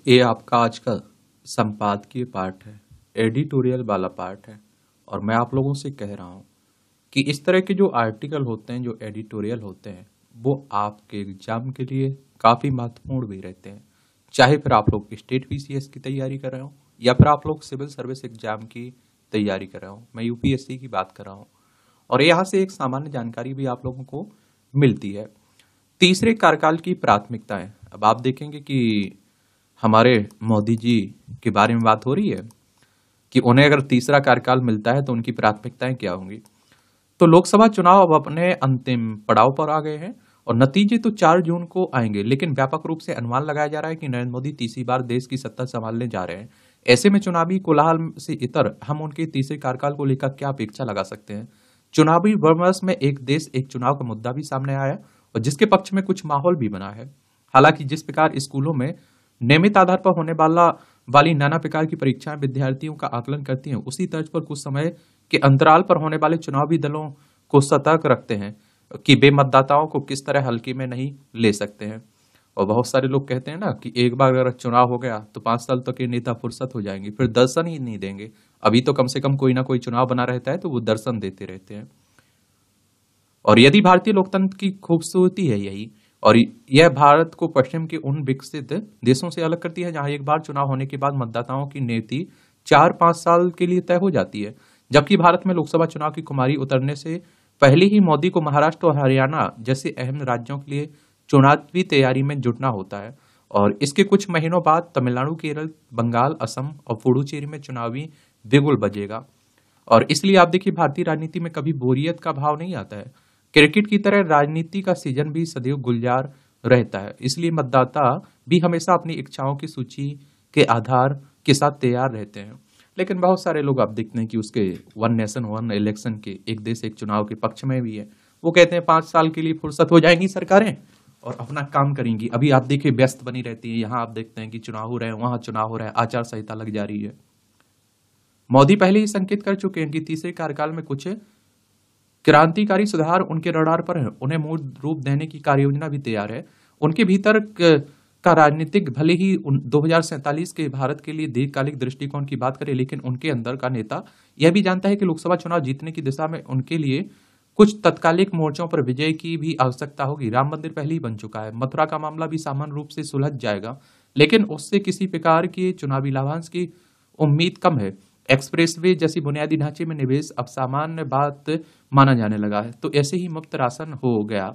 ये आपका आज का संपादकीय पार्ट है, एडिटोरियल वाला पार्ट है। और मैं आप लोगों से कह रहा हूँ कि इस तरह के जो आर्टिकल होते हैं, जो एडिटोरियल होते हैं, वो आपके एग्जाम के लिए काफ़ी महत्वपूर्ण भी रहते हैं। चाहे फिर आप लोग स्टेट पीसीएस की तैयारी कर रहे हो या फिर आप लोग सिविल सर्विस एग्जाम की तैयारी कर रहे हो, मैं यूपीएससी की बात कर रहा हूँ। और यहाँ से एक सामान्य जानकारी भी आप लोगों को मिलती है। तीसरे कार्यकाल की प्राथमिकताएं। अब आप देखेंगे कि हमारे मोदी जी के बारे में बात हो रही है कि उन्हें अगर तीसरा कार्यकाल मिलता है तो उनकी प्राथमिकताएं क्या होंगी। तो लोकसभा चुनाव अब अपने अंतिम पड़ाव पर आ गए हैं और नतीजे तो 4 जून को आएंगे, लेकिन व्यापक रूप से अनुमान लगाया जा रहा है कि नरेंद्र मोदी तीसरी बार देश की सत्ता संभालने जा रहे हैं। ऐसे में चुनावी कोलाहल से इतर हम उनके तीसरे कार्यकाल को लेकर क्या अपेक्षा लगा सकते हैं। चुनावी विमर्श में एक देश एक चुनाव का मुद्दा भी सामने आया और जिसके पक्ष में कुछ माहौल भी बना है। हालांकि जिस प्रकार स्कूलों में नियमित आधार पर होने वाली नाना प्रकार की परीक्षाएं विद्यार्थियों का आकलन करती हैं, उसी तर्ज पर कुछ समय के अंतराल पर होने वाले चुनावी दलों को सतर्क रखते हैं कि वे मतदाताओं को किस तरह हल्के में नहीं ले सकते हैं। और बहुत सारे लोग कहते हैं ना कि एक बार अगर चुनाव हो गया तो 5 साल तक ये नेता फुर्सत हो जाएंगे, फिर दर्शन ही नहीं देंगे। अभी तो कम से कम कोई ना कोई चुनाव बना रहता है तो वो दर्शन देते रहते हैं। और यदि भारतीय लोकतंत्र की खूबसूरती है यही, और यह भारत को पश्चिम के उन विकसित देशों से अलग करती है जहां एक बार चुनाव होने के बाद मतदाताओं की नियति 4-5 साल के लिए तय हो जाती है, जबकि भारत में लोकसभा चुनाव की खुमारी उतरने से पहले ही मोदी को महाराष्ट्र और हरियाणा जैसे अहम राज्यों के लिए चुनावी तैयारी में जुटना होता है। और इसके कुछ महीनों बाद तमिलनाडु, केरल, बंगाल, असम और पुडुचेरी में चुनावी बिगुल बजेगा। और इसलिए आप देखिए भारतीय राजनीति में कभी बोरियत का भाव नहीं आता है। क्रिकेट की तरह राजनीति का सीजन भी सदैव गुलजार रहता है, इसलिए मतदाता भी हमेशा अपनी इच्छाओं की सूची के आधार के साथ तैयार रहते हैं। लेकिन बहुत सारे लोग आप देखते हैं कि उसके वन नेशन वन इलेक्शन के, एक देश एक चुनाव के पक्ष में भी है। वो कहते हैं 5 साल के लिए फुर्सत हो जाएंगी सरकारें और अपना काम करेंगी। अभी आप देखिए व्यस्त बनी रहती है, यहाँ आप देखते हैं कि चुनाव हो रहे हैं, वहां चुनाव हो रहा है, आचार संहिता लग जा रही है। मोदी पहले ही संकेत कर चुके हैं कि तीसरे कार्यकाल में कुछ क्रांतिकारी सुधार उनके रडार पर है। उन्हें मूल रूप देने की कार्ययोजना भी तैयार है। उनके भीतर का राजनीतिक भले ही 2047 के भारत के लिए दीर्घकालिक दृष्टिकोण की बात करें, लेकिन उनके अंदर का नेता यह भी जानता है कि लोकसभा चुनाव जीतने की दिशा में उनके लिए कुछ तत्कालिक मोर्चों पर विजय की भी आवश्यकता होगी। राम मंदिर पहले ही बन चुका है, मथुरा का मामला भी सामान्य रूप से सुलझ जाएगा, लेकिन उससे किसी प्रकार के चुनावी लाभांश की उम्मीद कम है। एक्सप्रेसवे जैसी बुनियादी ढांचे में निवेश अब सामान्य बात माना जाने लगा है। तो ऐसे ही मुफ्त राशन हो गया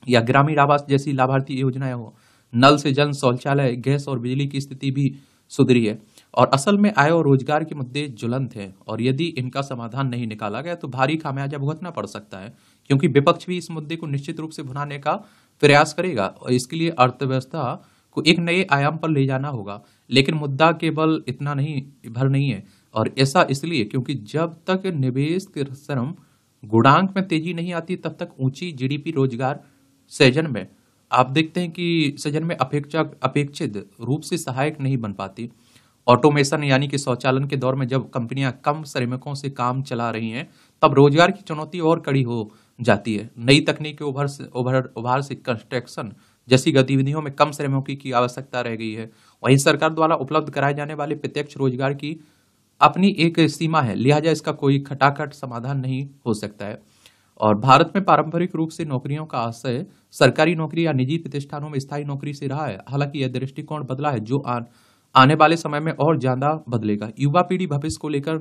या ग्रामीण आवास जैसी लाभार्थी योजनाएं हो, नल से जल, शौचालय, गैस और बिजली की स्थिति भी सुधरी है। और असल में आय और रोजगार के मुद्दे ज्वलंत हैं और यदि इनका समाधान नहीं निकाला गया तो भारी खामियाजा भुगतना पड़ सकता है, क्योंकि विपक्ष भी इस मुद्दे को निश्चित रूप से भुनाने का प्रयास करेगा और इसके लिए अर्थव्यवस्था को एक नए आयाम पर ले जाना होगा। लेकिन मुद्दा केवल इतना नहीं भर नहीं है, और ऐसा इसलिए क्योंकि जब तक निवेश के श्रम गुणांक में तेजी नहीं आती तब तक ऊंची जीडीपी रोजगार सृजन में आप देखते हैं कि सृजन में अपेक्षित रूप से सहायक नहीं बन पाती। ऑटोमेशन यानी कि स्वचालन के दौर में जब कंपनियां कम श्रमिकों से काम चला रही हैं, तब रोजगार की चुनौती और कड़ी हो जाती है। नई तकनीक के उभार से कंस्ट्रक्शन जैसी गतिविधियों में कम श्रमिकों की आवश्यकता रह गई है। वहीं सरकार द्वारा उपलब्ध कराए जाने वाले प्रत्यक्ष रोजगार की अपनी एक सीमा है, लिहाजा इसका कोई खटाखट समाधान नहीं हो सकता है। और भारत में पारंपरिक रूप से नौकरियों का आशय सरकारी नौकरी या निजी प्रतिष्ठानों में स्थायी नौकरी से रहा है। हालांकि यह दृष्टिकोण बदला है जो आने वाले समय में और ज्यादा बदलेगा। युवा पीढ़ी भविष्य को लेकर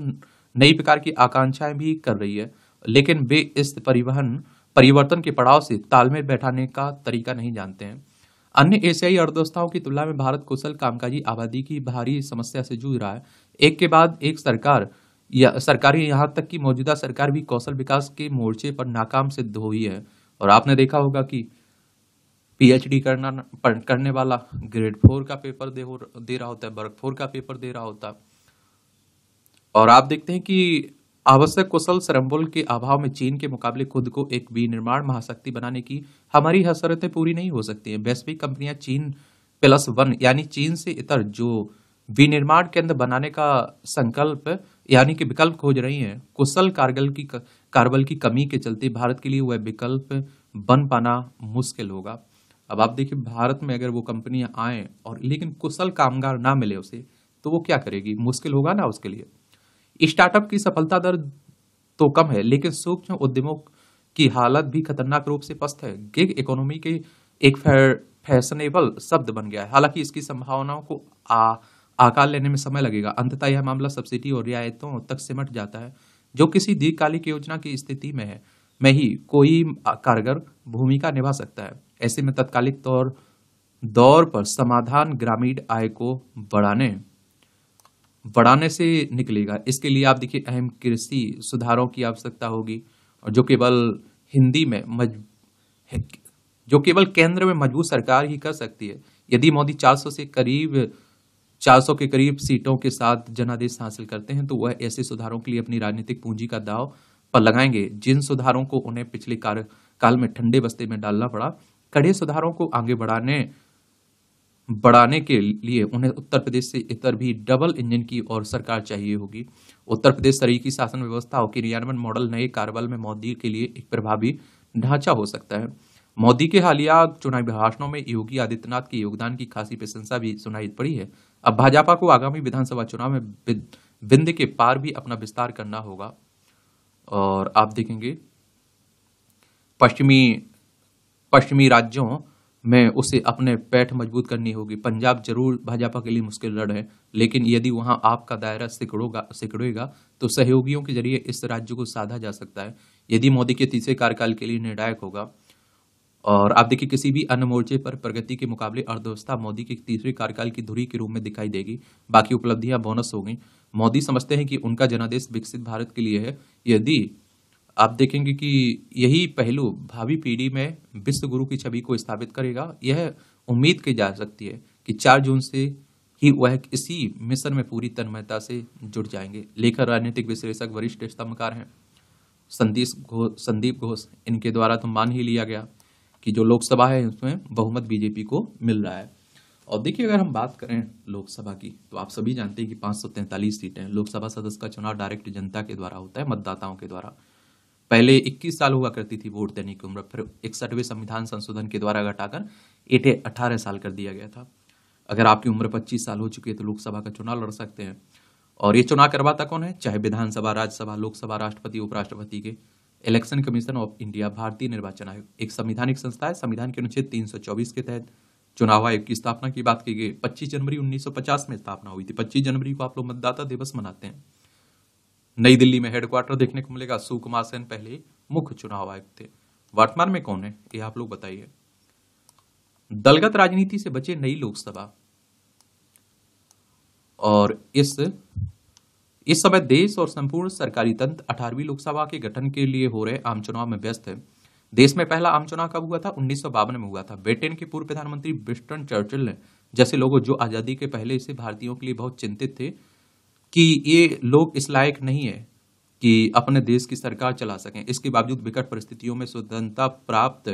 नई प्रकार की आकांक्षाएं भी कर रही है, लेकिन वे इस परिवर्तन के पड़ाव से तालमेल बैठाने का तरीका नहीं जानते हैं। अन्य एशियाई अर्थव्यवस्थाओं की तुलना में भारत कुशल कामकाजी आबादी की भारी समस्या से जूझ रहा है। एक के बाद एक सरकारी यहाँ तक कि मौजूदा सरकार भी कौशल विकास के मोर्चे पर नाकाम सिद्ध हुई है। और आपने देखा होगा कि पीएचडी करने वाला ग्रेड 4 का पेपर दे रहा होता है, वर्ग 4 का पेपर दे रहा होता है। और आप देखते हैं कि आवश्यक कुशल श्रमबल के अभाव में चीन के मुकाबले खुद को एक विनिर्माण महाशक्ति बनाने की हमारी हसरतें पूरी नहीं हो सकती हैं। वैश्विक कंपनियां चीन +1 यानी चीन से इतर जो विनिर्माण केंद्र बनाने का संकल्प यानी कि विकल्प खोज रही हैं। कुशल कारबल की कमी के चलते भारत के लिए वह विकल्प बन पाना मुश्किल होगा। अब आप देखिए भारत में अगर वो कंपनियां आए और लेकिन कुशल कामगार ना मिले उसे, तो वो क्या करेगी? मुश्किल होगा ना उसके लिए। स्टार्टअप की सफलता दर तो कम है, लेकिन सूक्ष्म उद्यमों की हालत भी खतरनाक रूप से पस्त है। गिग इकोनॉमी के एक फैशनेबल शब्द बन गया है। हालांकि इसकी संभावनाओं को आकार लेने में समय लगेगा। अंततः यह मामला सब्सिडी और रियायतों तक सिमट जाता है, जो किसी दीर्घकालिक योजना की स्थिति में ही कोई कारगर भूमिका निभा सकता है। ऐसे में तत्कालिक दौर पर समाधान ग्रामीण आय को बढ़ाने बढ़ाने से निकलेगा। इसके लिए आप देखिए अहम कृषि सुधारों की आवश्यकता होगी, और हिंदी में मज जो केवल केंद्र में मजबूत सरकार ही कर सकती है। यदि मोदी 400 के करीब सीटों के साथ जनादेश हासिल करते हैं, तो वह ऐसे सुधारों के लिए अपनी राजनीतिक पूंजी का दांव पर लगाएंगे जिन सुधारों को उन्हें पिछले कार्यकाल में ठंडे बस्ते में डालना पड़ा। कड़े सुधारों को आगे बढ़ाने के लिए उन्हें उत्तर प्रदेश से इतर भी डबल इंजन की और सरकार चाहिए होगी। उत्तर प्रदेश तरीकी शासन व्यवस्था और क्रियान्वयन मॉडल नए कार्यबल में मोदी के लिए एक प्रभावी ढांचा हो सकता है। मोदी के हालिया चुनावी भाषणों में योगी आदित्यनाथ के योगदान की खासी प्रशंसा भी सुनाई पड़ी है। अब भाजपा को आगामी विधानसभा चुनाव में विंध्य के पार भी अपना विस्तार करना होगा, और आप देखेंगे पश्चिमी राज्यों में उसे अपने पैठ मजबूत करनी होगी। पंजाब जरूर भाजपा के लिए मुश्किल लड़ है, लेकिन यदि वहां आपका दायरा सिकुड़ेगा तो सहयोगियों के जरिए इस राज्य को साधा जा सकता है। यदि मोदी के तीसरे कार्यकाल के लिए निर्णायक होगा। और आप देखिए किसी भी अन्य मोर्चे पर प्रगति के मुकाबले अर्थव्यवस्था मोदी के तीसरे कार्यकाल की धुरी के रूप में दिखाई देगी। बाकी उपलब्धियां बोनस होंगी। मोदी समझते हैं कि उनका जनादेश विकसित भारत के लिए है। यदि आप देखेंगे कि यही पहलू भावी पीढ़ी में विश्व गुरु की छवि को स्थापित करेगा। यह उम्मीद की जा सकती है कि 4 जून से ही वह इसी मिशन में पूरी तन्मयता से जुट जाएंगे। लेखक, राजनीतिक विश्लेषक, वरिष्ठ स्तंभकार हैं संदीप घोष। इनके द्वारा तो मान ही लिया गया कि जो लोकसभा है उसमें बहुमत बीजेपी को मिल रहा है। और देखिए अगर हम बात करें लोकसभा की, तो आप सभी जानते हैं कि 543 सीटें हैं। लोकसभा सदस्य का चुनाव डायरेक्ट जनता के द्वारा होता है, मतदाताओं के द्वारा। पहले 21 साल हुआ करती थी वोट देने की उम्र, फिर 61वें संविधान संशोधन के द्वारा घटाकर 18 साल कर दिया गया था। अगर आपकी उम्र 25 साल हो चुकी है तो लोकसभा का चुनाव लड़ सकते हैं। और ये चुनाव करवाता कौन है? चाहे विधानसभा, राज्यसभा, लोकसभा, राष्ट्रपति, उपराष्ट्रपति के इलेक्शन कमीशन ऑफ इंडिया, भारतीय निर्वाचन आयोग एक संवैधानिक संस्था है। संविधान के अनुच्छेद 324 के तहत चुनाव आयोग की स्थापना की बात की गई। 25 जनवरी 1950 में स्थापना हुई थी। 25 जनवरी को आप लोग मतदाता दिवस मनाते हैं। नई दिल्ली में हेडक्वार्टर देखने को मिलेगा। सुकुमार सेन पहले मुख्य चुनाव आयुक्त थे। वर्तमान में कौन है ये आप लोग बताइए। दलगत राजनीति से बचे नई लोकसभा। और इस समय देश और संपूर्ण सरकारी तंत्र 18वीं लोकसभा के गठन के लिए हो रहे आम चुनाव में व्यस्त है। देश में पहला आम चुनाव कब हुआ था? 1952 में हुआ था। ब्रिटेन के पूर्व प्रधानमंत्री विंस्टन चर्चिल ने जैसे लोगों जो आजादी के पहले से भारतीयों के लिए बहुत चिंतित थे कि ये लोग इस लायक नहीं है कि अपने देश की सरकार चला सकें। इसके बावजूद विकट परिस्थितियों में स्वतंत्रता प्राप्त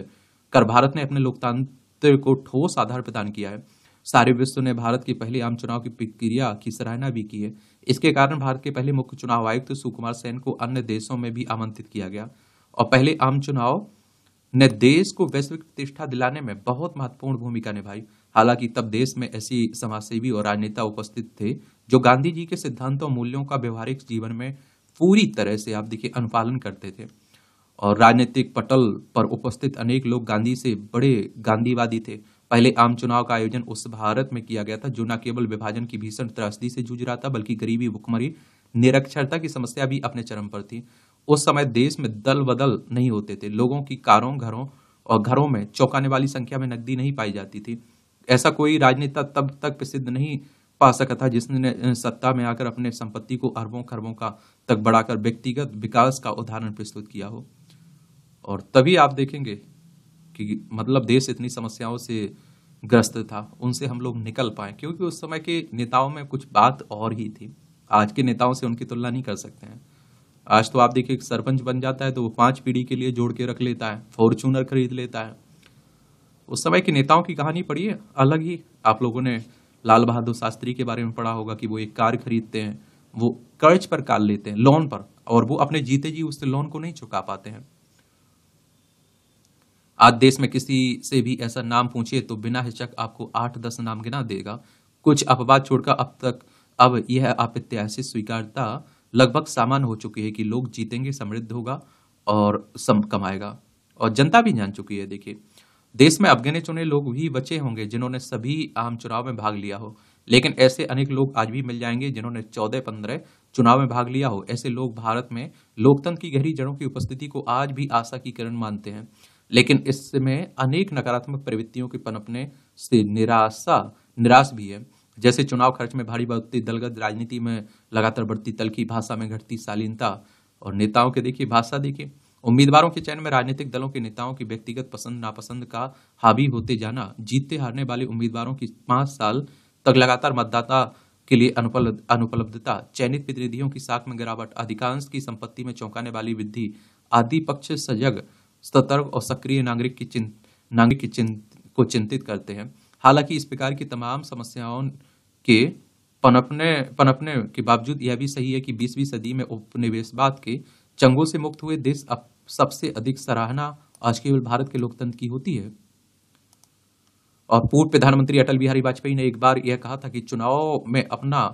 कर भारत ने अपने लोकतंत्र को ठोस आधार प्रदान किया है। सारे विश्व ने भारत के पहले आम चुनाव की प्रक्रिया की सराहना भी की है। इसके कारण भारत के पहले मुख्य चुनाव आयुक्त सुकुमार सेन को अन्य देशों में भी आमंत्रित किया गया, और पहले आम चुनाव ने देश को वैश्विक प्रतिष्ठा दिलाने में बहुत महत्वपूर्ण भूमिका निभाई। हालांकि तब देश में ऐसी समाजसेवी और राजनेता उपस्थित थे जो गांधी जी के सिद्धांतों और मूल्यों का व्यवहारिक जीवन में पूरी तरह से आप देखिए अनुपालन करते थे। और राजनीतिक पटल पर उपस्थित अनेक लोग गांधी से बड़े गांधीवादी थे। पहले आम चुनाव का आयोजन उस भारत में किया गया था जो न केवल विभाजन की भीषण त्रासदी से जूझ रहा था, बल्कि गरीबी, भुखमरी, निरक्षरता की समस्या भी अपने चरम पर थी। उस समय देश में दल बदल नहीं होते थे। लोगों की घरों में चौंकाने वाली संख्या में नकदी नहीं पाई जाती थी। ऐसा कोई राजनेता तब तक प्रसिद्ध नहीं पा सका था जिसने सत्ता में आकर अपने संपत्ति को अरबों खरबों का तक बढ़ाकर व्यक्तिगत विकास का उदाहरण प्रस्तुत किया हो। और तभी आप देखेंगे कि मतलब देश इतनी समस्याओं से ग्रस्त था, उनसे हम लोग निकल पाए, क्योंकि उस समय के नेताओं में कुछ बात और ही थी। आज के नेताओं से उनकी तुलना नहीं कर सकते हैं। आज तो आप देखिए सरपंच बन जाता है तो वो 5 पीढ़ी के लिए जोड़ के रख लेता है, फॉर्च्यूनर खरीद लेता है। उस समय के नेताओं की कहानी पढ़िए अलग ही। आप लोगों ने लाल बहादुर शास्त्री के बारे में पढ़ा होगा कि वो एक कार खरीदते हैं, वो कर्ज पर कार लेते हैं, लोन पर, और वो अपने जीते जी उस लोन को नहीं चुका पाते हैं। आज देश में किसी से भी ऐसा नाम पूछिए तो बिना हिचक आपको 8-10 नाम गिना देगा। कुछ अपवाद छोड़कर अब यह अप्रत्याशित स्वीकार्यता लगभग सामान्य हो चुकी है कि लोग जीतेंगे, समृद्ध होगा और सम कमाएगा, और जनता भी जान चुकी है। देखिए, देश में अब गिने चुने लोग ही बचे होंगे जिन्होंने सभी आम चुनाव में भाग लिया हो, लेकिन ऐसे अनेक लोग आज भी मिल जाएंगे जिन्होंने 14-15 चुनाव में भाग लिया हो। ऐसे लोग भारत में लोकतंत्र की गहरी जड़ों की उपस्थिति को आज भी आशा की किरण मानते हैं, लेकिन इसमें अनेक नकारात्मक प्रवृत्तियों के पनपने से निराश भी है। जैसे चुनाव खर्च में भारी बढ़ोतरी, दलगत राजनीति में लगातार बढ़ती तल्खी, भाषा में घटती शालीनता, और नेताओं के देखिए भाषा देखिए, उम्मीदवारों के चयन में राजनीतिक दलों के नेताओं की व्यक्तिगत पसंद नापसंद का हावी होते जाना, जीतते हारने वाले उम्मीदवारों की 5 साल तक लगातार मतदाता के लिए अनुपलब्धता, चयनित प्रतिनिधियों की साख में गिरावट, अधिकांश की संपत्ति में चौंकाने वाली वृद्धि आदि पक्ष सजग, सतर्क और सक्रिय नागरिक को चिंतित करते हैं। हालांकि इस प्रकार की तमाम समस्याओं के पनपने के बावजूद यह भी सही है कि 20वीं सदी में उपनिवेशवाद के चंगों से मुक्त हुए देश अब सबसे अधिक सराहना आज केवल भारत के लोकतंत्र की होती है। और पूर्व प्रधानमंत्री अटल बिहारी वाजपेयी ने एक बार यह कहा था कि चुनाव में अपना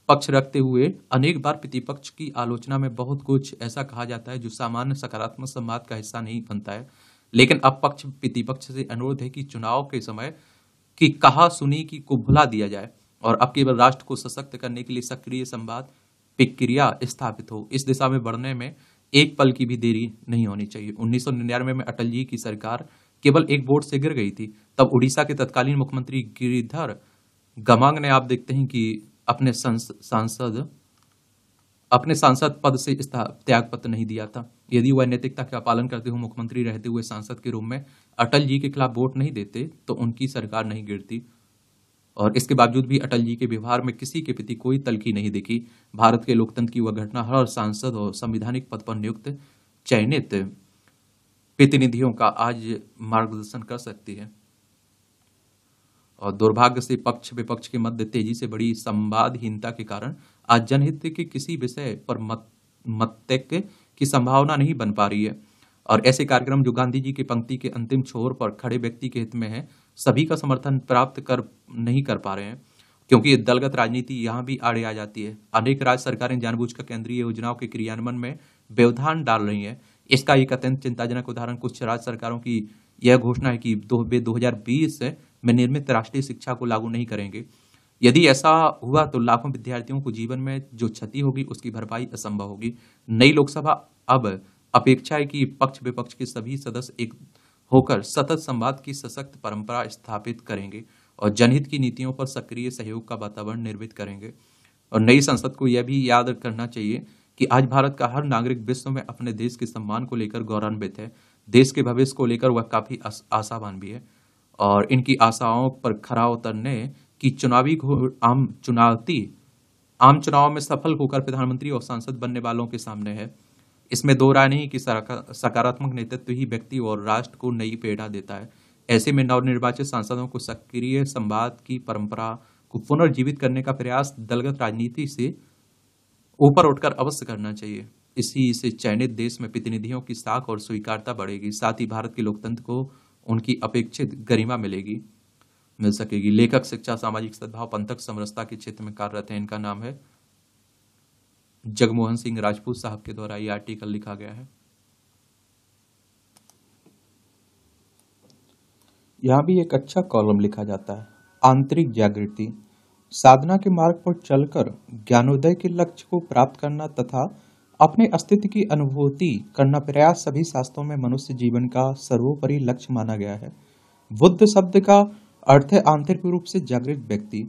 पक्ष रखते हुए अनेक बार प्रतिपक्ष की आलोचना में बहुत कुछ ऐसा कहा जाता है जो सामान्य सकारात्मक संवाद का हिस्सा नहीं बनता है, लेकिन अब पक्ष प्रतिपक्ष से अनुरोध है कि चुनाव के समय की कहा सुनी की को भुला दिया जाए और अब केवल राष्ट्र को सशक्त करने के लिए सक्रिय संवाद प्रक्रिया स्थापित हो। इस दिशा में बढ़ने में एक पल की भी देरी नहीं होनी चाहिए। 1999 में अटल जी की सरकार केवल एक वोट से गिर गई थी। तब उड़ीसा के तत्कालीन मुख्यमंत्री गिरिधर गमांग ने, आप देखते हैं कि अपने सांसद पद से त्याग पत्र नहीं दिया था। यदि वह नैतिकता का पालन करते हुए मुख्यमंत्री रहते हुए सांसद के रूप में अटल जी के खिलाफ वोट नहीं देते तो उनकी सरकार नहीं गिरती। और इसके बावजूद भी अटल जी के व्यवहार में किसी के प्रति कोई तल्खी नहीं दिखी। भारत के लोकतंत्र की वह घटना हर सांसद और संवैधानिक पद पर नियुक्त चयनित प्रतिनिधियों का आज मार्गदर्शन कर सकती है। और दुर्भाग्य से पक्ष विपक्ष के मध्य तेजी से बड़ी संवादहीनता के कारण आज जनहित के किसी विषय पर मतैक्य की संभावना नहीं बन पा रही है। और ऐसे कार्यक्रम जो गांधी जी की पंक्ति के अंतिम छोर पर खड़े व्यक्ति के हित में है, सभी का समर्थन प्राप्त नहीं कर पा रहे हैं, क्योंकि ये दलगत राजनीति यहाँ भी आड़े आ जाती है। अनेक राज्य सरकारें जानबूझकर केंद्रीय योजनाओं के क्रियान्वयन में व्यवधान डाल रही हैं। इसका एक अत्यंत चिंताजनक उदाहरण कुछ राज्य सरकारों की यह घोषणा है कि 2020 में निर्मित राष्ट्रीय शिक्षा को लागू नहीं करेंगे। यदि ऐसा हुआ तो लाखों विद्यार्थियों को जीवन में जो क्षति होगी उसकी भरपाई असंभव होगी। नई लोकसभा अब अपेक्षा है कि पक्ष विपक्ष के सभी सदस्य एक होकर सतत संवाद की सशक्त परंपरा स्थापित करेंगे और जनहित की नीतियों पर सक्रिय सहयोग का वातावरण निर्मित करेंगे। और नई संसद को यह भी याद करना चाहिए कि आज भारत का हर नागरिक विश्व में अपने देश के सम्मान को लेकर गौरवान्वित है। देश के भविष्य को लेकर वह काफी आशावान भी है और इनकी आशाओं पर खरा उतरने की आम चुनाव में सफल होकर प्रधानमंत्री और सांसद बनने वालों के सामने है। इसमें दो राय नहीं कि सकारात्मक नेतृत्व ही व्यक्ति और राष्ट्र को नई प्रेरणा देता है। ऐसे में नवनिर्वाचित सांसदों को सक्रिय संवाद की परंपरा को पुनर्जीवित करने का प्रयास दलगत राजनीति से ऊपर उठकर अवश्य करना चाहिए। इसी से चयनित देश में प्रतिनिधियों की साख और स्वीकार्यता बढ़ेगी, साथ ही भारत के लोकतंत्र को उनकी अपेक्षित गरिमा मिल सकेगी। लेखक शिक्षा, सामाजिक सद्भाव, पंथक समरसता के क्षेत्र में कार्यरत हैं। इनका नाम है जगमोहन सिंह राजपूत साहब के द्वारा ये आर्टिकल लिखा गया है। यहां भी एक अच्छा कॉलम लिखा जाता है, आंतरिक जागृति। साधना के मार्ग पर चलकर ज्ञानोदय के लक्ष्य को प्राप्त करना तथा अपने अस्तित्व की अनुभूति करना प्रयास सभी शास्त्रों में मनुष्य जीवन का सर्वोपरि लक्ष्य माना गया है। बुद्ध शब्द का अर्थ है आंतरिक रूप से जागृत व्यक्ति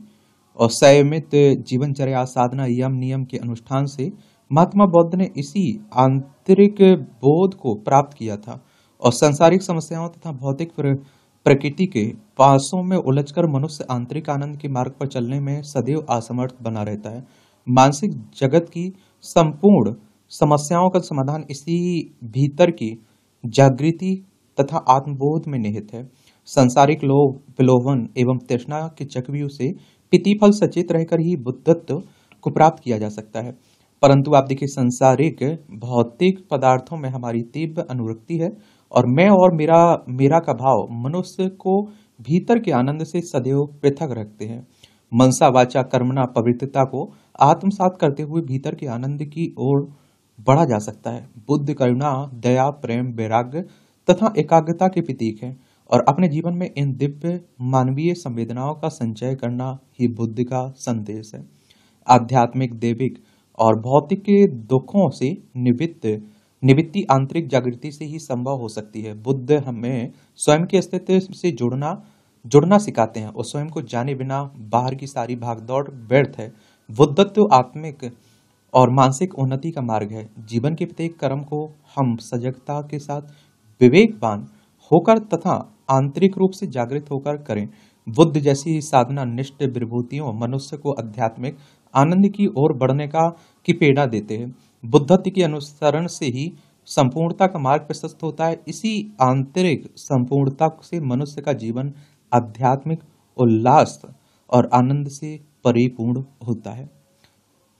और संयमित जीवनचर्या, साधना, यम नियम के अनुष्ठान से महात्मा बुद्ध ने इसी आंतरिक बोध को प्राप्त किया था और सांसारिक समस्याओं तथा भौतिक प्रकृति के पासों में उलझकर मनुष्य आंतरिक आनंद के मार्ग पर चलने में सदैव असमर्थ बना रहता है। मानसिक जगत की संपूर्ण समस्याओं का समाधान इसी भीतर की जागृति तथा आत्मबोध में निहित है। सांसारिक लोभ, प्रलोभन एवं तृष्णा के चक्रव्यूह से प्रतिफल सचेत रहकर ही बुद्धत्व को प्राप्त किया जा सकता है। परंतु आप देखिए, सांसारिक भौतिक पदार्थों में हमारी तीव्र अनुरक्ति है और मैं और मेरा मेरा का भाव मनुष्य को भीतर के आनंद से सदैव पृथक रखते हैं। मनसा वाचा कर्मणा पवित्रता को आत्मसात करते हुए भीतर के आनंद की ओर बढ़ा जा सकता है। बुद्ध करुणा, दया, प्रेम, वैराग्य तथा एकाग्रता के प्रतीक है और अपने जीवन में इन दिव्य मानवीय संवेदनाओं का संचय करना ही बुद्ध का संदेश है। आध्यात्मिक, दैविक और भौतिक के दुखों से निवृत्ति आंतरिक जागृति से ही संभव हो सकती है। बुद्ध हमें स्वयं के अस्तित्व से जुड़ना सिखाते हैं और स्वयं को जाने बिना बाहर की सारी भागदौड़ व्यर्थ है। बुद्धत्व आत्मिक और मानसिक उन्नति का मार्ग है। जीवन के प्रत्येक कर्म को हम सजगता के साथ विवेकवान होकर तथा आंतरिक रूप से जागृत होकर करें। बुद्ध जैसी साधना निष्ठ विभूतियों मनुष्य को आध्यात्मिक आनंद की ओर बढ़ने की प्रेरणा देते हैं। बुद्धत्व के अनुसरण से ही संपूर्णता का मार्ग प्रशस्त होता है। इसी आंतरिक संपूर्णता से मनुष्य का जीवन आध्यात्मिक उल्लास और आनंद से परिपूर्ण होता है।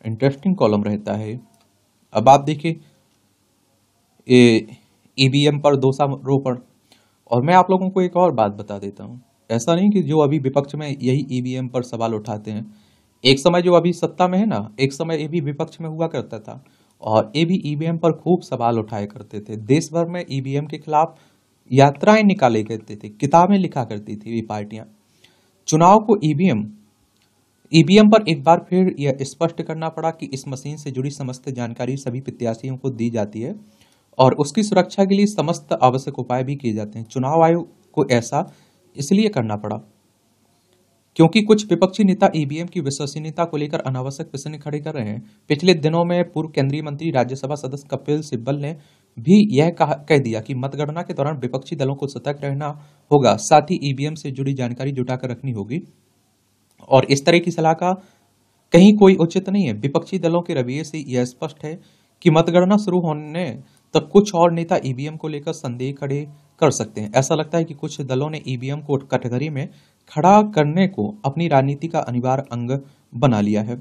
इंटरेस्टिंग कॉलम रहता है। अब आप देखिए ईवीएम पर दोषारोपण, और मैं आप लोगों को एक और बात बता देता हूं। ऐसा नहीं कि जो अभी विपक्ष में यही ईवीएम पर सवाल उठाते हैं, एक समय जो अभी सत्ता में है ना, एक समय ये भी विपक्ष में हुआ करता था और ये भी ईवीएम पर खूब सवाल उठाया करते थे। देश भर में ईवीएम के खिलाफ यात्राएं निकाले करते थे, किताबें लिखा करती थी ये पार्टियां। चुनाव को ईवीएम पर एक बार फिर यह स्पष्ट करना पड़ा कि इस मशीन से जुड़ी समस्त जानकारी सभी प्रत्याशियों को दी जाती है और उसकी सुरक्षा के लिए समस्त आवश्यक उपाय भी किए जाते हैं। चुनाव आयोग को ऐसा इसलिए करना पड़ा क्योंकि कुछ विपक्षी नेता ईवीएम की विश्वसनीयता को लेकर अनावश्यक प्रश्न खड़े कर रहे हैं। पिछले दिनों में पूर्व केंद्रीय मंत्री राज्यसभा सदस्य कपिल सिब्बल ने भी यह कह दिया कि मतगणना के दौरान विपक्षी दलों को सतर्क रहना होगा, साथ ही ईवीएम से जुड़ी जानकारी जुटाकर रखनी होगी और इस तरह की सलाह का कहीं कोई उचित नहीं है। विपक्षी दलों के रवैये से यह स्पष्ट है कि मतगणना शुरू होने तक कुछ और नेता ईवीएम को लेकर संदेह खड़े कर सकते हैं। ऐसा लगता है कि कुछ दलों ने ईवीएम को कटघरे में खड़ा करने को अपनी राजनीति का अनिवार्य अंग बना लिया है।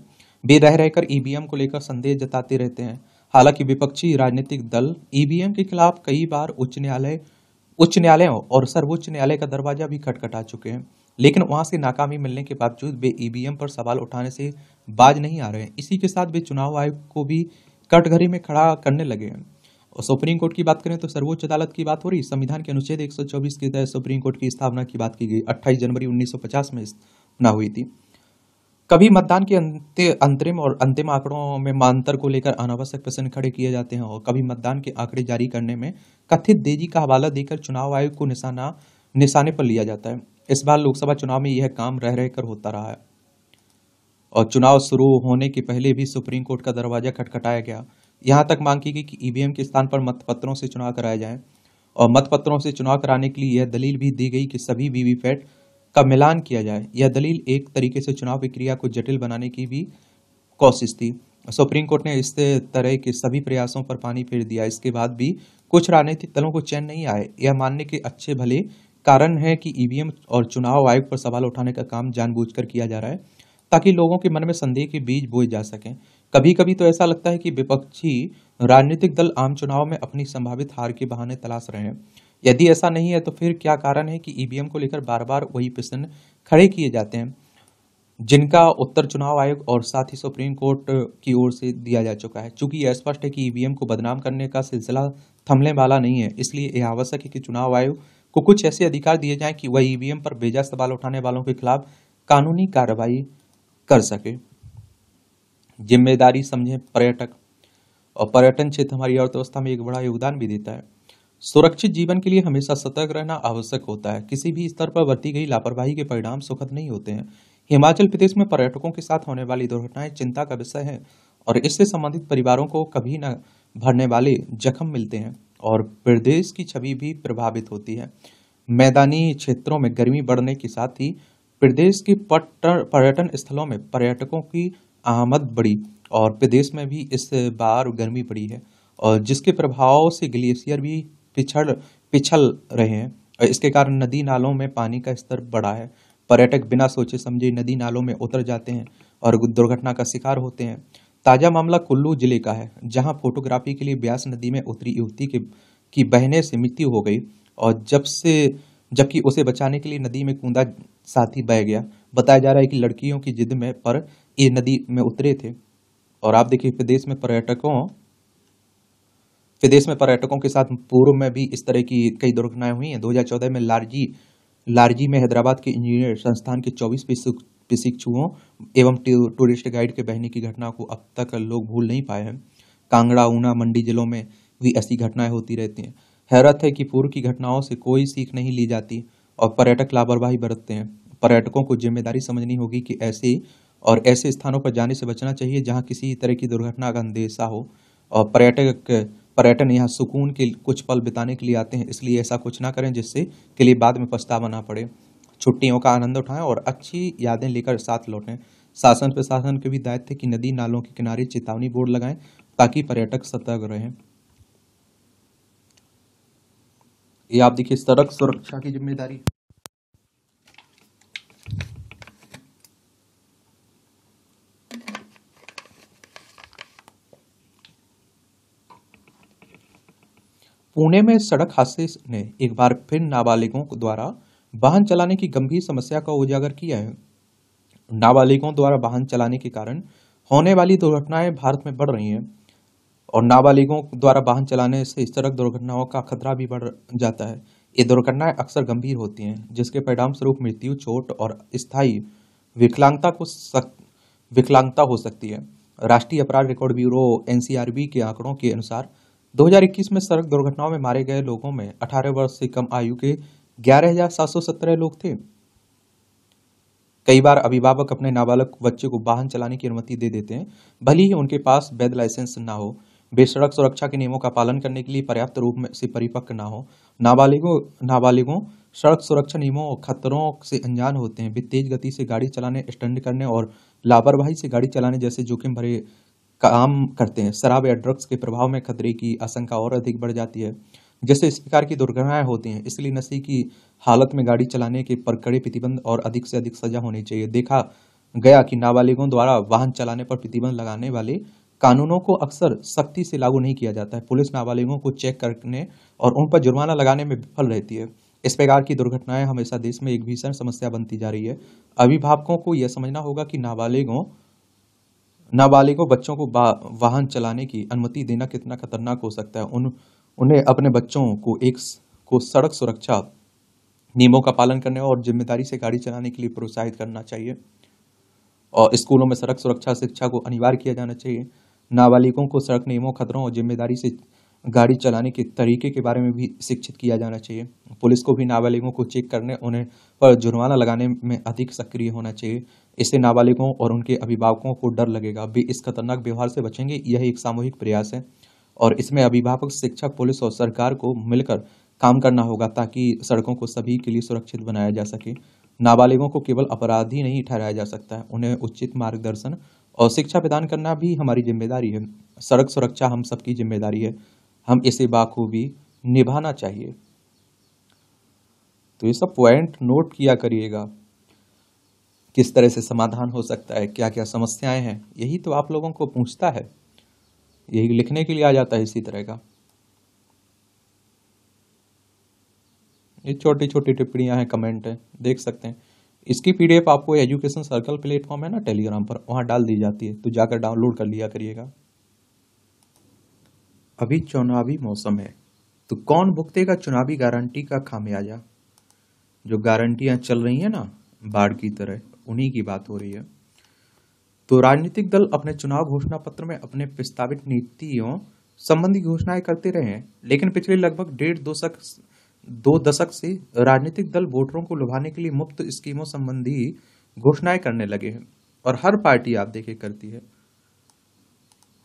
वे रह रहकर ईवीएम को लेकर संदेह जताते रहते हैं। हालांकि विपक्षी राजनीतिक दल ईवीएम के खिलाफ कई बार उच्च न्यायालयों और सर्वोच्च न्यायालय का दरवाजा भी खटखटा चुके हैं, लेकिन वहां से नाकामी मिलने के बावजूद वे ईवीएम पर सवाल उठाने से बाज नहीं आ रहे हैं। इसी के साथ वे चुनाव आयोग को भी कटघरे में खड़ा करने लगे हैं। और सुप्रीम कोर्ट की बात करें तो सर्वोच्च अदालत की बात हो रही। संविधान के अनुच्छेद 124 के तहत सुप्रीम कोर्ट की स्थापना की बात की गई। 28 जनवरी 1950 में स्थापना हुई थी। कभी मतदान के अंतरिम और अंतिम आंकड़ों में अंतर को लेकर अनावश्यक प्रश्न खड़े किए जाते हैं और कभी मतदान के आंकड़े जारी करने में कथित तेजी का हवाला देकर चुनाव आयोग को निशाने पर लिया जाता है। इस बार लोकसभा चुनाव में यह काम रह रहकर होता रहा है और चुनाव शुरू होने के पहले भी सुप्रीम कोर्ट का दरवाजा खटखटाया गया। यहां तक मांग की गई कि ईवीएम के स्थान पर मतपत्रों से चुनाव कराया जाए और मतपत्रों से चुनाव कराने के लिए यह दलील भी दी गई कि सभी वीवीपैट का मिलान किया जाए। यह दलील एक तरीके से चुनाव प्रक्रिया को जटिल बनाने की भी कोशिश थी। सुप्रीम कोर्ट ने इस तरह के सभी प्रयासों पर पानी फेर दिया। इसके बाद भी कुछ राजनीतिक दलों को चैन नहीं आए। यह मानने के अच्छे भले कारण है कि ईवीएम और चुनाव आयोग पर सवाल उठाने का काम जानबूझकर किया जा रहा है ताकि लोगों के मन में संदेह के बीज बोए जा सकें। कभी कभी तो ऐसा लगता है कि विपक्षी राजनीतिक दल आम चुनाव में अपनी संभावित हार के बहाने तलाश रहे हैं। यदि ऐसा नहीं है तो फिर क्या कारण है कि ईवीएम को लेकर बार बार वही प्रश्न खड़े किए जाते हैं जिनका उत्तर चुनाव आयोग और साथ ही सुप्रीम कोर्ट की ओर से दिया जा चुका है। चूंकि यह स्पष्ट है कि ईवीएम को बदनाम करने का सिलसिला थमने वाला नहीं है, इसलिए यह आवश्यक है कि चुनाव आयोग को कुछ ऐसे अधिकार दिए जाएं कि वह ईवीएम पर बेजा सवाल उठाने वालों के खिलाफ कानूनी कार्रवाई कर सके। जिम्मेदारी समझें पर्यटक, और पर्यटन क्षेत्र हमारी अर्थव्यवस्था में एक बड़ा योगदान भी देता है। सुरक्षित जीवन के लिए हमेशा सतर्क रहना आवश्यक होता है। किसी भी स्तर पर बरती गई लापरवाही के परिणाम सुखद नहीं होते हैं। हिमाचल प्रदेश में पर्यटकों के साथ होने वाली दुर्घटनाएं चिंता का विषय है और इससे संबंधित परिवारों को कभी न भरने वाले जख्म मिलते हैं और प्रदेश की छवि भी प्रभावित होती है। मैदानी क्षेत्रों में गर्मी बढ़ने के साथ ही प्रदेश के पर्यटन स्थलों में पर्यटकों की आमद बढ़ी और प्रदेश में भी इस बार गर्मी बढ़ी है और जिसके प्रभाव से ग्लेशियर भी पिछल रहे हैं और इसके कारण नदी नालों में पानी का स्तर बढ़ा है। पर्यटक बिना सोचे समझे नदी नालों में उतर जाते हैं और दुर्घटना का शिकार होते हैं। ताजा मामला कुल्लू जिले का है, जहां फोटोग्राफी के लिए ब्यास नदी में उतरी युवती के की बहने से मृत्यु हो गई और जबकि उसे बचाने के लिए नदी में कूदा, साथी बह गया। बताया जा रहा है कि लड़कियों की जिद में पर ये नदी में उतरे थे। और आप देखिए विदेश में पर्यटकों के साथ पूर्व में भी इस तरह की कई दुर्घटनाएं हुई हैं। 2014 में लारजी में हैदराबाद के इंजीनियर संस्थान के 24 प्रशिक्षुओं एवं टूरिस्ट गाइड के बहने की घटना को अब तक लोग भूल नहीं पाए हैं। कांगड़ा, ऊना, मंडी जिलों में भी ऐसी घटनाएं होती रहती हैं। हैरत है कि पूर्व की घटनाओं से कोई सीख नहीं ली जाती और पर्यटक लापरवाही बरतते हैं। पर्यटकों को जिम्मेदारी समझनी होगी कि ऐसे स्थानों पर जाने से बचना चाहिए जहां किसी तरह की दुर्घटना का अंदेशा हो। और पर्यटन यहाँ सुकून के कुछ पल बिताने के लिए आते हैं, इसलिए ऐसा कुछ ना करें जिससे के लिए बाद में पछतावा ना पड़े। छुट्टियों का आनंद उठाएं और अच्छी यादें लेकर साथ लौटें। शासन प्रशासन के भी दायित्व है कि नदी नालों के किनारे चेतावनी बोर्ड लगाएं ताकि पर्यटक सतर्क रहें। ये आप देखिए सड़क सुरक्षा की जिम्मेदारी। पुणे में सड़क हादसे ने एक बार फिर नाबालिगों द्वारा वाहन चलाने की गंभीर समस्या का उजागर किया है। नाबालिगों द्वारा वाहन चलाने के कारण होने वाली दुर्घटनाएं भारत में बढ़ रही हैं और नाबालिगों द्वारा वाहन चलाने से सड़क दुर्घटनाओं का खतरा भी बढ़ जाता है। ये दुर्घटनाएं अक्सर गंभीर होती हैं, जिसके परिणाम स्वरूप मृत्यु, चोट और स्थायी विकलांगता हो सकती है। राष्ट्रीय अपराध रिकॉर्ड ब्यूरो एनसीआरबी के आंकड़ों के अनुसार 2021 में सड़क दुर्घटनाओं में मारे गए लोगों में 18 वर्ष से कम आयु के 11,717 लोग थे। कई बार अभिभावक अपने नाबालग बच्चे को वाहन चलाने की अनुमति दे देते हैं, भले ही उनके पास वैध लाइसेंस ना हो। वे सड़क सुरक्षा के नियमों का पालन करने के लिए पर्याप्त रूप से परिपक्व ना हो। नाबालिगों सड़क सुरक्षा नियमों और खतरों से अनजान होते हैं। वे तेज गति से गाड़ी चलाने, स्टंट करने और लापरवाही से गाड़ी चलाने जैसे जोखिम भरे काम करते हैं। शराब या ड्रग्स के प्रभाव में खतरे की आशंका और अधिक बढ़ जाती है, जिससे इस प्रकार की दुर्घटनाएं होती हैं। इसलिए नशे की हालत में गाड़ी चलाने के पर कड़े प्रतिबंध और अधिक से अधिक सजा होनी चाहिए। देखा गया कि नाबालिगों द्वारा वाहन चलाने पर प्रतिबंध लगाने वाले कानूनों को अक्सर सख्ती से लागू नहीं किया जाता है। पुलिस नाबालिगों को चेक करने और उन पर जुर्माना लगाने में विफल रहती है। इस प्रकार की दुर्घटनाएं हमेशा देश में एक भीषण समस्या बनती जा रही है। अभिभावकों को यह समझना होगा कि नाबालिगों बच्चों को वाहन चलाने की अनुमति देना कितना खतरनाक हो सकता है। उन्हें अपने बच्चों को सड़क सुरक्षा नियमों का पालन करने और जिम्मेदारी से गाड़ी चलाने के लिए प्रोत्साहित करना चाहिए और स्कूलों में सड़क सुरक्षा शिक्षा को अनिवार्य किया जाना चाहिए। नाबालिगों को सड़क नियमों, खतरों और जिम्मेदारी से गाड़ी चलाने के तरीके के बारे में भी शिक्षित किया जाना चाहिए। पुलिस को भी नाबालिगों को चेक करने, उन्हें पर जुर्माना लगाने में अधिक सक्रिय होना चाहिए। इससे नाबालिगों और उनके अभिभावकों को डर लगेगा, वे इस खतरनाक व्यवहार से बचेंगे। यह एक सामूहिक प्रयास है और इसमें अभिभावक, शिक्षक, पुलिस और सरकार को मिलकर काम करना होगा ताकि सड़कों को सभी के लिए सुरक्षित बनाया जा सके। नाबालिगों को केवल अपराधी नहीं ठहराया जा सकता है, उन्हें उचित मार्गदर्शन और शिक्षा प्रदान करना भी हमारी जिम्मेदारी है। सड़क सुरक्षा हम सबकी जिम्मेदारी है, हम इसे बाखूबी निभाना चाहिए। तो ये सब पॉइंट नोट किया करिएगा, किस तरह से समाधान हो सकता है, क्या क्या समस्याएं हैं। यही तो आप लोगों को पूछता है, यही लिखने के लिए आ जाता है इसी तरह का। ये छोटी छोटी टिप्पणियां हैं, कमेंट है, देख सकते हैं। इसकी पीडीएफ आपको एजुकेशन सर्कल प्लेटफॉर्म है ना टेलीग्राम पर, वहां डाल दी जाती है, तो जाकर डाउनलोड कर लिया करिएगा। अभी चुनावी मौसम है, तो कौन भुगतेगा चुनावी गारंटी का खामियाजा। जो गारंटियां चल रही है ना बाढ़ की तरह, उन्हीं की बात हो रही है। तो राजनीतिक दल अपने चुनाव घोषणा पत्र में अपने प्रस्तावित नीतियों संबंधी घोषणाएं करते रहे हैं, लेकिन पिछले लगभग 2 दशक से राजनीतिक दल वोटरों को लुभाने के लिए मुफ्त स्कीमों संबंधी घोषणाएं करने लगे हैं और हर पार्टी आप देखे करती है,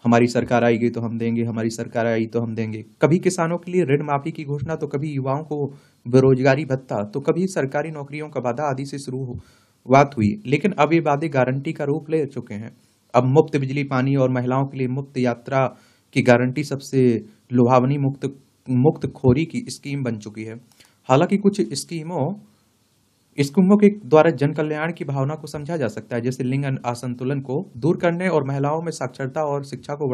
हमारी सरकार आएगी तो हम देंगे, हमारी सरकार आई तो हम देंगे। कभी किसानों के लिए ऋण माफी की घोषणा, तो कभी युवाओं को बेरोजगारी भत्ता, तो कभी सरकारी नौकरियों का वादा आदि से शुरुआत हुई, लेकिन अब ये वादे गारंटी का रूप ले चुके हैं। अब मुफ्त बिजली, पानी और महिलाओं के लिए मुफ्त यात्रा की गारंटी सबसे लुभावनी मुक्त खोरी की स्कीम बन चुकी है। हालांकि कुछ स्कीमों के द्वारा जन कल्याण की भावना को समझा जा सकता है, जैसे लिंग असंतुलन को दूर करने और महिलाओं में साक्षरता और शिक्षा को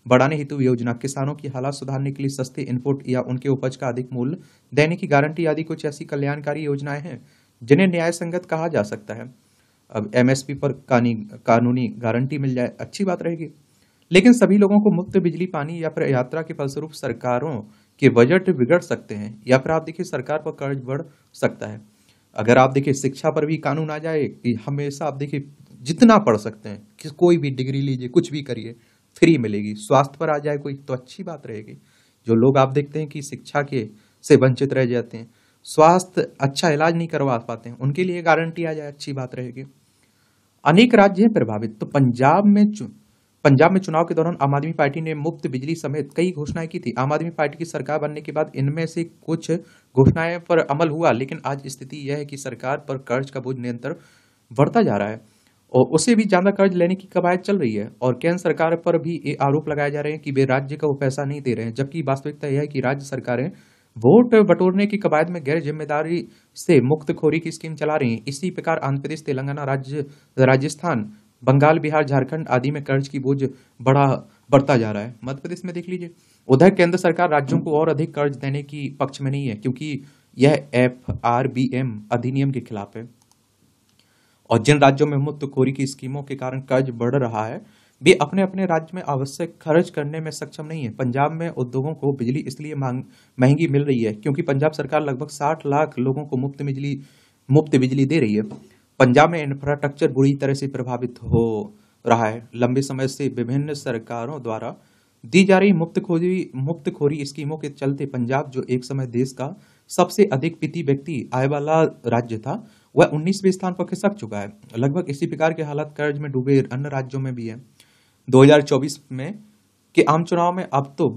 बढ़ाने हेतु योजना, किसानों की हालात सुधारने के लिए सस्ते इनपुट या उनके उपज का अधिक मूल्य देने की गारंटी आदि कुछ ऐसी कल्याणकारी योजनाएं हैं जिन्हें न्याय संगत कहा जा सकता है। अब एमएसपी पर कानूनी गारंटी मिल जाए, अच्छी बात रहेगी। लेकिन सभी लोगों को मुफ्त बिजली, पानी या फिर यात्रा के फलस्वरूप सरकारों के बजट बिगड़ सकते हैं, या फिर आप देखिए सरकार पर कर्ज बढ़ सकता है। अगर आप देखिए शिक्षा पर भी कानून आ जाए कि हमेशा आप देखिए जितना पढ़ सकते हैं कि कोई भी डिग्री लीजिए, कुछ भी करिए, फ्री मिलेगी। स्वास्थ्य पर आ जाए कोई तो अच्छी बात रहेगी। जो लोग आप देखते हैं कि शिक्षा के से वंचित रह जाते हैं, स्वास्थ्य अच्छा इलाज नहीं करवा पाते हैं, उनके लिए गारंटी आ जाए, अच्छी बात रहेगी। अनेक राज्य हैं प्रभावित, तो पंजाब में चुनाव के दौरान आम आदमी पार्टी ने मुफ्त बिजली समेत कई घोषणाएं की थी। आम आदमी पार्टी की सरकार बनने के बाद इनमें से कुछ घोषणाएं पर अमल हुआ, लेकिन आज स्थिति यह है कि सरकार पर कर्ज का बोझ निरंतर बढ़ता जा रहा है और उसे भी ज्यादा कर्ज लेने की कवायद चल रही है। और केंद्र सरकार पर भी ये आरोप लगाए जा रहे हैं कि वे राज्य का वो पैसा नहीं दे रहे हैं, जबकि वास्तविकता यह है कि राज्य सरकारें वोट बटोरने की कवायद में गैर जिम्मेदारी से मुफ्तखोरी की स्कीम चला रही हैं। इसी प्रकार आंध्र प्रदेश, तेलंगाना, राजस्थान, बंगाल, बिहार, झारखंड आदि में कर्ज की बोझ बढ़ता जा रहा है। मध्य प्रदेश में देख लीजिए। उधर केंद्र सरकार राज्यों को और अधिक कर्ज देने की पक्ष में नहीं है, क्योंकि यह FRBM अधिनियम के खिलाफ है। और जिन राज्यों में मुफ्तखोरी की स्कीमों के कारण कर्ज बढ़ रहा है, वे अपने अपने राज्य में आवश्यक खर्च करने में सक्षम नहीं है। पंजाब में उद्योगों को बिजली इसलिए महंगी मिल रही है क्योंकि पंजाब सरकार लगभग 60 लाख लोगों को मुफ्त बिजली दे रही है। पंजाब में इंफ्रास्ट्रक्चर बुरी तरह से प्रभावित हो रहा है। लंबे समय से विभिन्न सरकारों द्वारा दी जा रही मुफ्तखोरी स्कीमों के चलते पंजाब, जो एक समय देश का सबसे अधिक वित्तीय व्यक्ति आय वाला राज्य था, वह 19वें स्थान पर खिसक चुका है। लगभग इसी प्रकार के हालात कर्ज में डूबे अन्य राज्यों में भी है। 2024 में के आम चुनाव में अब तो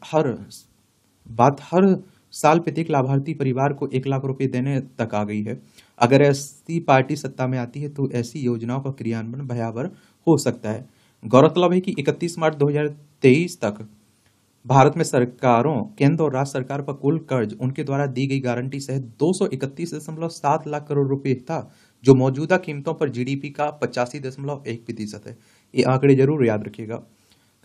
हर साल प्रत्येक लाभार्थी परिवार को 1 लाख रुपए देने तक आ गई है। अगर ऐसी पार्टी सत्ता में आती है तो ऐसी योजनाओं का क्रियान्वयन भयावह हो सकता है। गौरतलब है कि 31 मार्च 2023 तक भारत में सरकारों, केंद्र और राज्य सरकार पर कुल कर्ज उनके द्वारा दी गई गारंटी सहित 231.7 लाख करोड़ रुपए था, जो मौजूदा कीमतों पर जीडीपी का 85.1% है। ये आंकड़े जरूर याद रखिएगा।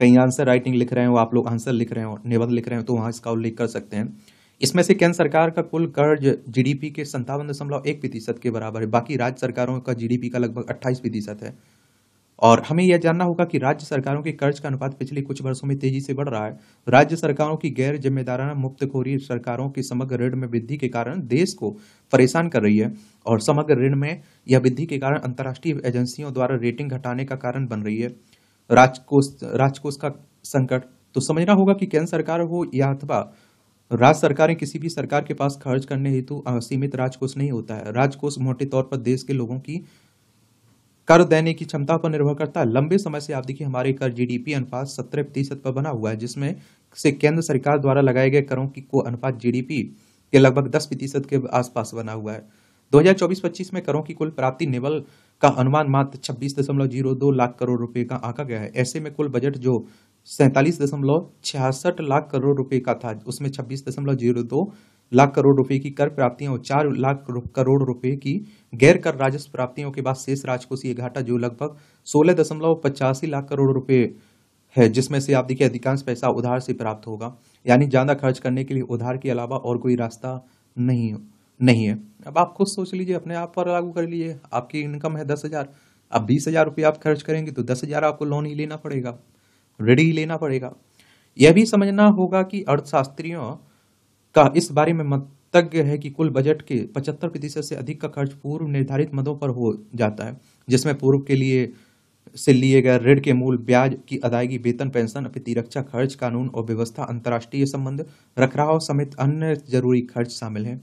कहीं आंसर राइटिंग लिख रहे हो, आप लोग आंसर लिख रहे हो, निबंध लिख रहे हो, तो वहां इसका उल्लेख कर सकते हैं। इसमें से केंद्र सरकार का कुल कर्ज जीडीपी के 57.1% के बराबर है। बाकी राज्य सरकारों का जीडीपी का लगभग 28% है। और हमें यह जानना होगा कि राज्य सरकारों के कर्ज का अनुपात पिछले कुछ वर्षों में तेजी से बढ़ रहा है। राज्य सरकारों की गैर जिम्मेदाराना मुफ्तखोरी सरकारों की समग्र ऋण में वृद्धि के कारण देश को परेशान कर रही है, और समग्र ऋण में यह वृद्धि के कारण अंतर्राष्ट्रीय एजेंसियों द्वारा रेटिंग घटाने का कारण बन रही है। राजकोष का संकट, तो समझना होगा कि केंद्र सरकार हो या अथवा राज्य सरकारें, किसी भी सरकार के पास खर्च करने हेतु असीमित राजकोष नहीं होता है। राजकोष मोटे तौर पर देश के लोगों की कर देने की क्षमता पर निर्भर करता है। लंबे समय से आप देखिए हमारे कर जीडीपी अनुपात 17% पर बना हुआ है, जिसमें से केंद्र सरकार द्वारा लगाए गए करों की को अनुपात जीडीपी के लगभग 10% के आसपास बना हुआ है। 2024-25 में करों की कुल प्राप्ति निवल का अनुमान मात्र 26.02 लाख करोड़ रुपए का आंका गया है। ऐसे में कुल बजट जो 47.66 लाख करोड़ रुपए का था, उसमें 26.02 लाख करोड़ रुपए की कर प्राप्तियां और 4 लाख करोड़ रुपए की गैर कर राजस्व प्राप्तियों के बाद शेष राजकोषीय घाटा जो लगभग 16.85 लाख करोड़ रुपए है, जिसमें से आप देखिए अधिकांश पैसा उधार से प्राप्त होगा। यानी ज्यादा खर्च करने के लिए उधार के अलावा और कोई रास्ता नहीं है। अब आप खुद सोच लीजिए, अपने आप पर लागू कर लीजिए। आपकी इनकम है 10,000, अब 20,000 रुपये आप खर्च करेंगे तो 10,000 आपको लोन ही लेना पड़ेगा, रेडी ही लेना पड़ेगा। यह भी समझना होगा कि अर्थशास्त्रियों का इस बारे में मंतव्य है कि कुल बजट के 75% से अधिक का खर्च पूर्व निर्धारित मदों पर हो जाता है, जिसमें पूर्व के लिए से लिए गए ऋण के मूल, ब्याज की अदायगी, वेतन, पेंशन, प्रतिरक्षा खर्च, कानून और व्यवस्था, अंतर्राष्ट्रीय संबंध, रखरखाव समेत अन्य जरूरी खर्च शामिल हैं।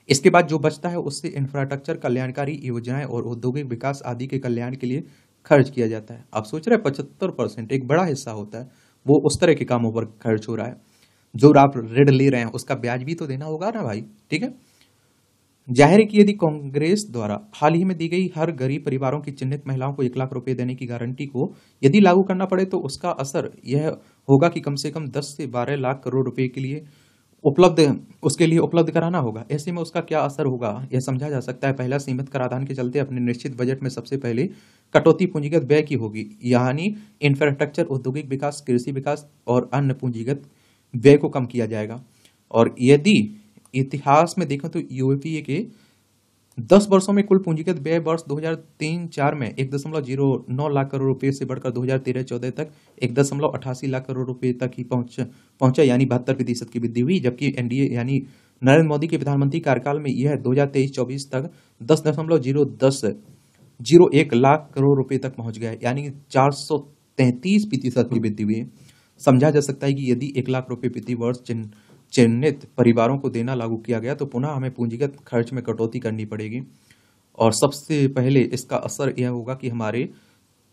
इसके बाद जो बचता है उससे इंफ्रास्ट्रक्चर, कल्याणकारी योजनाएं और औद्योगिक विकास आदि के कल्याण के लिए खर्च किया जाता है। आप सोच रहे हैं 75% एक बड़ा हिस्सा होता है, वो उस तरह के कामों पर खर्च हो रहा है। जो आप ऋण ले रहे हैं उसका ब्याज भी तो देना होगा ना भाई, ठीक है। जाहिर है कि यदि कांग्रेस द्वारा हाल ही में दी गई हर गरीब परिवारों की चिन्हित महिलाओं को 1 लाख रुपए देने की गारंटी को यदि लागू करना पड़े तो उसका असर यह होगा कि कम से कम 10 से 12 लाख करोड़ रुपए के लिए उपलब्ध उसके लिए उपलब्ध कराना होगा। ऐसे में उसका क्या असर होगा यह समझा जा सकता है। पहला, सीमित कराधान के चलते अपने निश्चित बजट में सबसे पहले कटौती पूंजीगत व्यय की होगी, यानी इंफ्रास्ट्रक्चर, औद्योगिक विकास, कृषि विकास और अन्य पूंजीगत व्यय को कम किया जाएगा। और यदि इतिहास में देखें तो यूएपीए के 10 वर्षों में कुल पूंजीगत व्यय वर्ष 2003-04 में 1.09 लाख करोड़ रुपए से बढ़कर 2013-14 तक 1.88 लाख करोड़ रुपए तक ही पहुंचा, यानी 72% की वृद्धि हुई। जबकि एनडीए यानी नरेंद्र मोदी के प्रधानमंत्री कार्यकाल में यह 2023-24 तक 10.01 लाख करोड़ रुपए तक पहुंच गया, यानी 433% की वृद्धि हुई। समझा जा सकता है कि यदि 1 लाख रुपए प्रति वर्ष चयनित परिवारों को देना लागू किया गया तो पुनः हमें पूंजीगत खर्च में कटौती करनी पड़ेगी। और सबसे पहले इसका असर यह होगा कि हमारे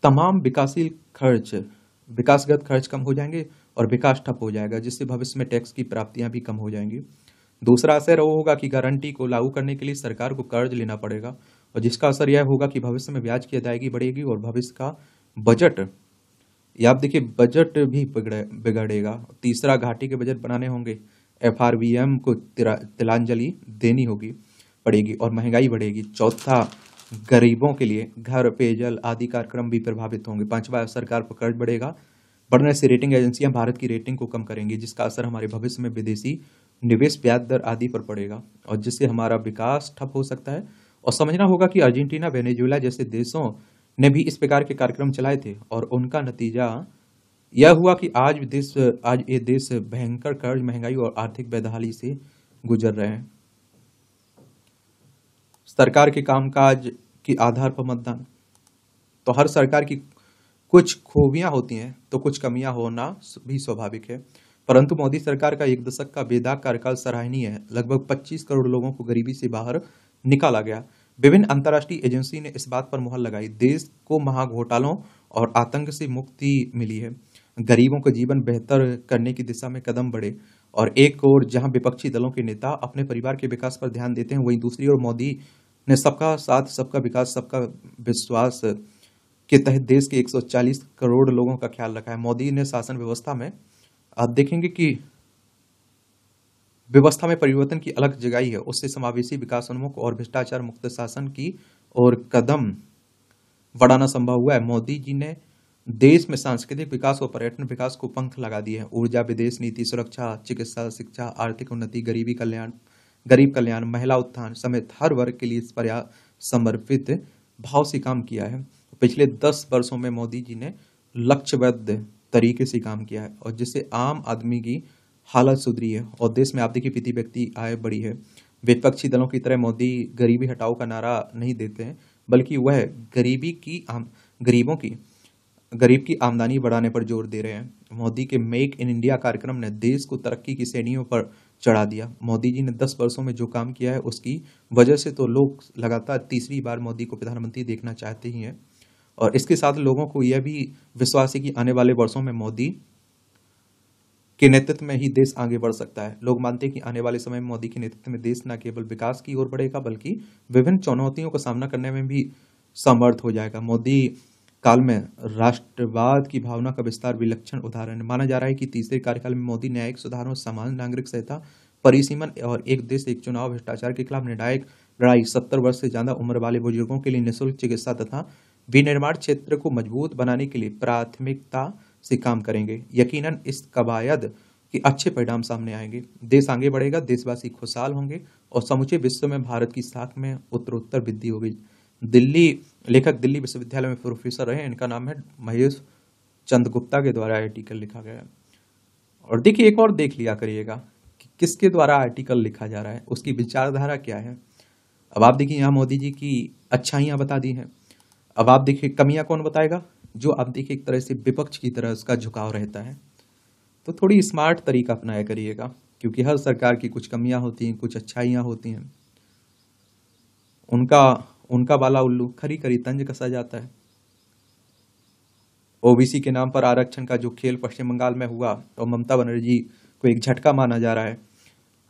तमाम विकासगत खर्च कम हो जाएंगे और विकास ठप हो जाएगा, जिससे भविष्य में टैक्स की प्राप्तियां भी कम हो जाएंगी। दूसरा असर वो होगा कि गारंटी को लागू करने के लिए सरकार को कर्ज लेना पड़ेगा, और जिसका असर यह होगा कि भविष्य में ब्याज की अदायगी बढ़ेगी और भविष्य का बजट, या आप देखिए बजट भी बिगड़ेगा। तीसरा, घाटे के बजट बनाने होंगे, एफआरबीएम को तिलांजलि देनी पड़ेगी और महंगाई बढ़ेगी। चौथा, गरीबों के लिए घर, पेयजल आदि कार्यक्रम भी प्रभावित होंगे। पांचवा, सरकार पर कर्ज बढ़ने से रेटिंग एजेंसियां भारत की रेटिंग को कम करेंगी, जिसका असर हमारे भविष्य में विदेशी निवेश, ब्याज दर आदि पर पड़ेगा और जिससे हमारा विकास ठप हो सकता है। और समझना होगा कि अर्जेंटीना, वेनेजुएला जैसे देशों ने भी इस प्रकार के कार्यक्रम चलाए थे और उनका नतीजा यह हुआ कि आज ये देश भयंकर कर्ज, महंगाई और आर्थिक बेदहाली से गुजर रहे हैं। सरकार के कामकाज के आधार पर मतदान, तो हर सरकार की कुछ खूबियां होती हैं तो कुछ कमियां होना भी स्वाभाविक है, परंतु मोदी सरकार का 1 दशक का बेदाग कार्यकाल सराहनीय है। लगभग 25 करोड़ लोगों को गरीबी से बाहर निकाला गया। विभिन्न अंतर्राष्ट्रीय एजेंसी ने इस बात पर मुहर लगाई, देश को महाघोटालों और आतंक से मुक्ति मिली है, गरीबों का जीवन बेहतर करने की दिशा में कदम बढ़े। और एक ओर जहां विपक्षी दलों के नेता अपने परिवार के विकास पर ध्यान देते हैं, वहीं दूसरी ओर मोदी ने सबका साथ, सबका विकास, सबका विश्वास के तहत देश के 140 करोड़ लोगों का ख्याल रखा है। मोदी ने शासन व्यवस्था में, आप देखेंगे कि व्यवस्था में परिवर्तन की अलग जगाई है, उससे समावेशी, विकासोन्मुख और भ्रष्टाचार मुक्त शासन की और कदम बढ़ाना संभव हुआ है। मोदी जी ने देश में सांस्कृतिक विकास और पर्यटन विकास को पंख लगा दिए हैं। ऊर्जा, विदेश नीति, सुरक्षा, चिकित्सा, शिक्षा, आर्थिक उन्नति, गरीब कल्याण, महिला उत्थान समेत हर वर्ग के लिए समर्पित भाव से काम किया है। पिछले 10 वर्षों में मोदी जी ने लक्ष्यबद्ध तरीके से काम किया है और जिससे आम आदमी की हालत सुधरी है और देश में आप देखिए प्रति व्यक्ति आय बढ़ी है। विपक्षी दलों की तरह मोदी गरीबी हटाओ का नारा नहीं देते हैं, बल्कि वह गरीब की आमदनी बढ़ाने पर जोर दे रहे हैं। मोदी के मेक इन इंडिया कार्यक्रम ने देश को तरक्की की श्रेणियों पर चढ़ा दिया। मोदी जी ने 10 वर्षों में जो काम किया है उसकी वजह से तो लोग लगातार तीसरी बार मोदी को प्रधानमंत्री देखना चाहते ही हैं। और इसके साथ लोगों को यह भी विश्वास है कि आने वाले वर्षों में मोदी के नेतृत्व में ही देश आगे बढ़ सकता है। लोग मानते हैं कि आने वाले समय में मोदी के नेतृत्व में देश न केवल विकास की ओर बढ़ेगा, बल्कि विभिन्न चुनौतियों का सामना करने में भी समर्थ हो जाएगा। मोदी काल में राष्ट्रवाद की भावना का विस्तार विलक्षण उदाहरण माना जा रहा है कि तीसरे कार्यकाल में मोदी न्यायिक सुधारों, सामान्य नागरिक संहिता, परिसीमन और एक देश एक चुनाव, भ्रष्टाचार के खिलाफ निर्णायक लड़ाई, 70 वर्ष से ज्यादा उम्र वाले बुजुर्गों के लिए निःशुल्क चिकित्सा तथा विनिर्माण क्षेत्र को मजबूत बनाने के लिए प्राथमिकता से काम करेंगे। यकीनन इस कवायद के अच्छे परिणाम सामने आएंगे, देश आगे बढ़ेगा, देशवासी खुशहाल होंगे और समूचे विश्व में भारत की साख में उत्तरोत्तर वृद्धि होगी। लेखक दिल्ली विश्वविद्यालय में प्रोफेसर रहे, इनका नाम है महेश चंद्र गुप्ता के द्वारा आर्टिकल लिखा गया है। और देखिए एक और देख लिया करिएगा कि किसके द्वारा आर्टिकल लिखा जा रहा है, उसकी विचारधारा क्या है। अब आप देखिए यहाँ मोदी जी की अच्छाइयां बता दी हैं, अब आप देखिए कमियां कौन बताएगा, जो आप देखिए एक तरह से विपक्ष की तरह उसका झुकाव रहता है। तो थोड़ी स्मार्ट तरीका अपनाया करिएगा, क्योंकि हर सरकार की कुछ कमियां होती हैं, कुछ अच्छाइयां होती हैं। उनका बाला उल्लू खरी खरी तंज कसा जाता है। ओबीसी के नाम पर आरक्षण का जो खेल पश्चिम बंगाल में हुआ तो ममता बनर्जी को एक झटका माना जा रहा है।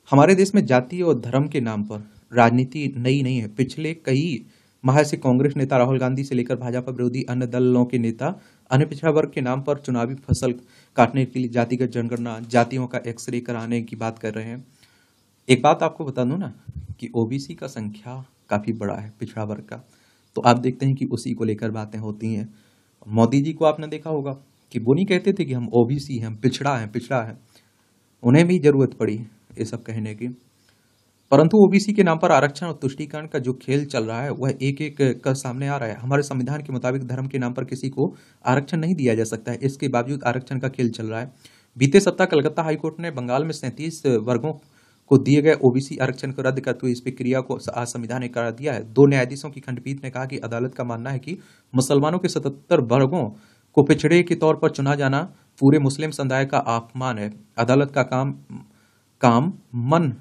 हमारे देश में जाति और धर्म के नाम पर राजनीति नई नहीं है। पिछले कई माह से कांग्रेस नेता राहुल गांधी से लेकर भाजपा विरोधी अन्य दलों के नेता अन्य पिछड़ा वर्ग के नाम पर चुनावी फसल काटने के लिए जातिगत जनगणना, जातियों का एक्सरे कराने की बात कर रहे हैं। एक बात आपको बता दूं ना कि ओबीसी का संख्या काफी बड़ा है पिछड़ा वर्ग का, तो आप देखते हैं कि उसी को लेकर बातें होती हैं। मोदी जी को आपने देखा होगा कि वो नहीं कहते थे कि हम ओबीसी हैं, हम पिछड़ा है। उन्हें भी जरूरत पड़ी ये सब कहने की। परंतु ओबीसी के नाम पर आरक्षण और तुष्टीकरण का जो खेल चल रहा है वह एक एक कर सामने आ रहा है। हमारे संविधान के मुताबिक धर्म के नाम पर किसी को आरक्षण नहीं दिया जा सकता है, इसके बावजूद आरक्षण का खेल चल रहा है। बीते सप्ताह कलकत्ता हाईकोर्ट ने बंगाल में 37 वर्गों को दिए गए ओबीसी आरक्षण को रद्द करते हुए इस प्रक्रिया को आज संविधान ने करार दिया है। 2 न्यायाधीशों की खंडपीठ ने कहा कि अदालत का मानना है कि मुसलमानों के 77 वर्गों को पिछड़े के तौर पर चुना जाना पूरे मुस्लिम समुदाय का अपमान है। अदालत का काम मन